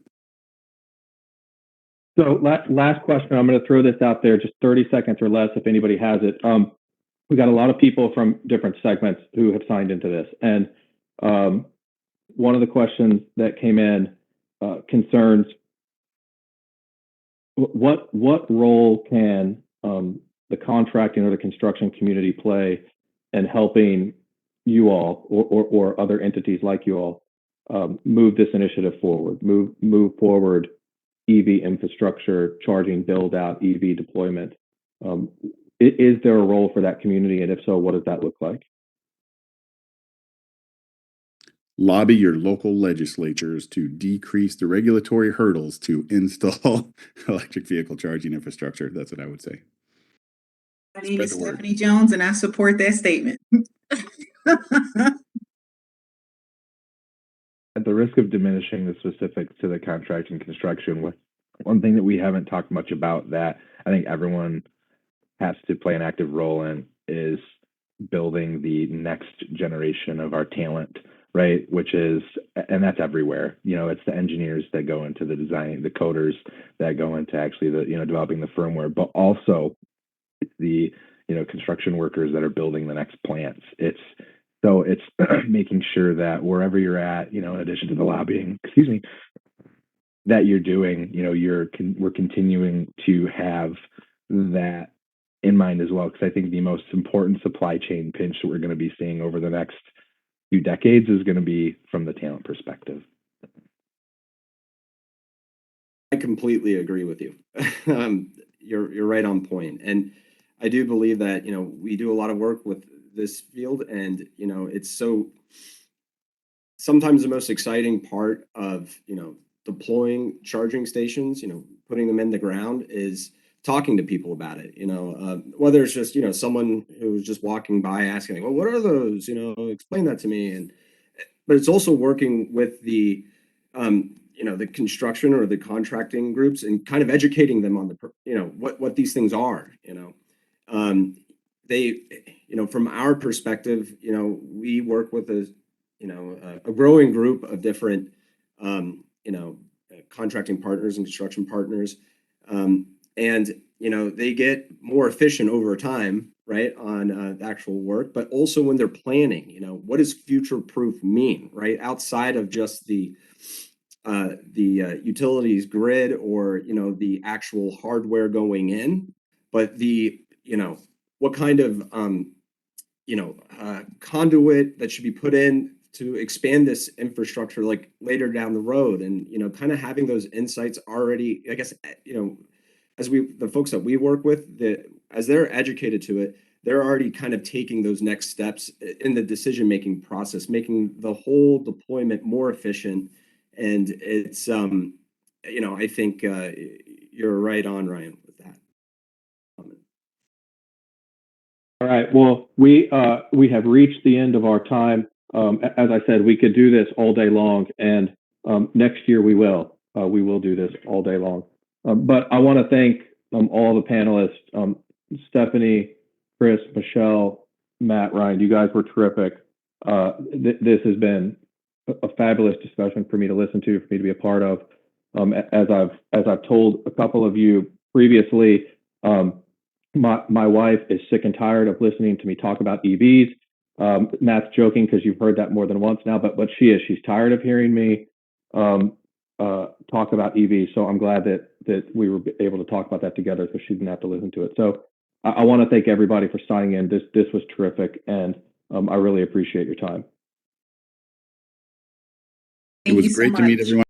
So last question, I'm going to throw this out there, just 30 seconds or less if anybody has it. We got a lot of people from different segments who have signed into this. And one of the questions that came in concerns what role can the contracting or the construction community play in helping you all or other entities like you all move this initiative forward, move forward EV infrastructure, charging build out, EV deployment. Is there a role for that community? And if so, what does that look like? Lobby your local legislatures to decrease the regulatory hurdles to install electric vehicle charging infrastructure. That's what I would say. My name is Stephanie Jones, and I support that statement. At the risk of diminishing the specifics to the contract and construction, one thing that we haven't talked much about that I think everyone has to play an active role in is building the next generation of our talent, right? And that's everywhere. It's the engineers that go into the design, the coders that go into actually developing the firmware, but also it's the, construction workers that are building the next plants. It's making sure that wherever you're at, in addition to the lobbying, that you're doing, we're continuing to have that in mind as well, because I think the most important supply chain pinch that we're going to be seeing over the next few decades is going to be from the talent perspective. I completely agree with you. You're right on point, and I do believe that we do a lot of work with this field, and it's sometimes the most exciting part of deploying charging stations, putting them in the ground, is talking to people about it. Whether it's just someone who's just walking by asking, well, what are those? Explain that to me. But it's also working with the the construction or the contracting groups and kind of educating them on what these things are. They from our perspective, we work with a growing group of different contracting partners and construction partners, and they get more efficient over time, right, on the actual work, but also when they're planning. What does future proof mean, right, outside of just the utilities grid or the actual hardware going in, but what kind of conduit that should be put in to expand this infrastructure like later down the road, and kind of having those insights already, I guess, as the folks that we work with, as they're educated to it, they're already kind of taking those next steps in the decision-making process, making the whole deployment more efficient. And it's I think you're right on, Ryan, with that. All right. Well, we have reached the end of our time. As I said, we could do this all day long, and next year we will. We will do this all day long. But I want to thank all the panelists, Stephanie, Chris, Michelle, Matt, Ryan, you guys were terrific. This has been a fabulous discussion for me to listen to, for me to be a part of. As I've told a couple of you previously, my wife is sick and tired of listening to me talk about EVs. Matt's joking because you've heard that more than once now, but she's tired of hearing me talk about EVs. So I'm glad that we were able to talk about that together, so she didn't have to listen to it. So I want to thank everybody for signing in. This was terrific, and I really appreciate your time. It was great to meet everyone.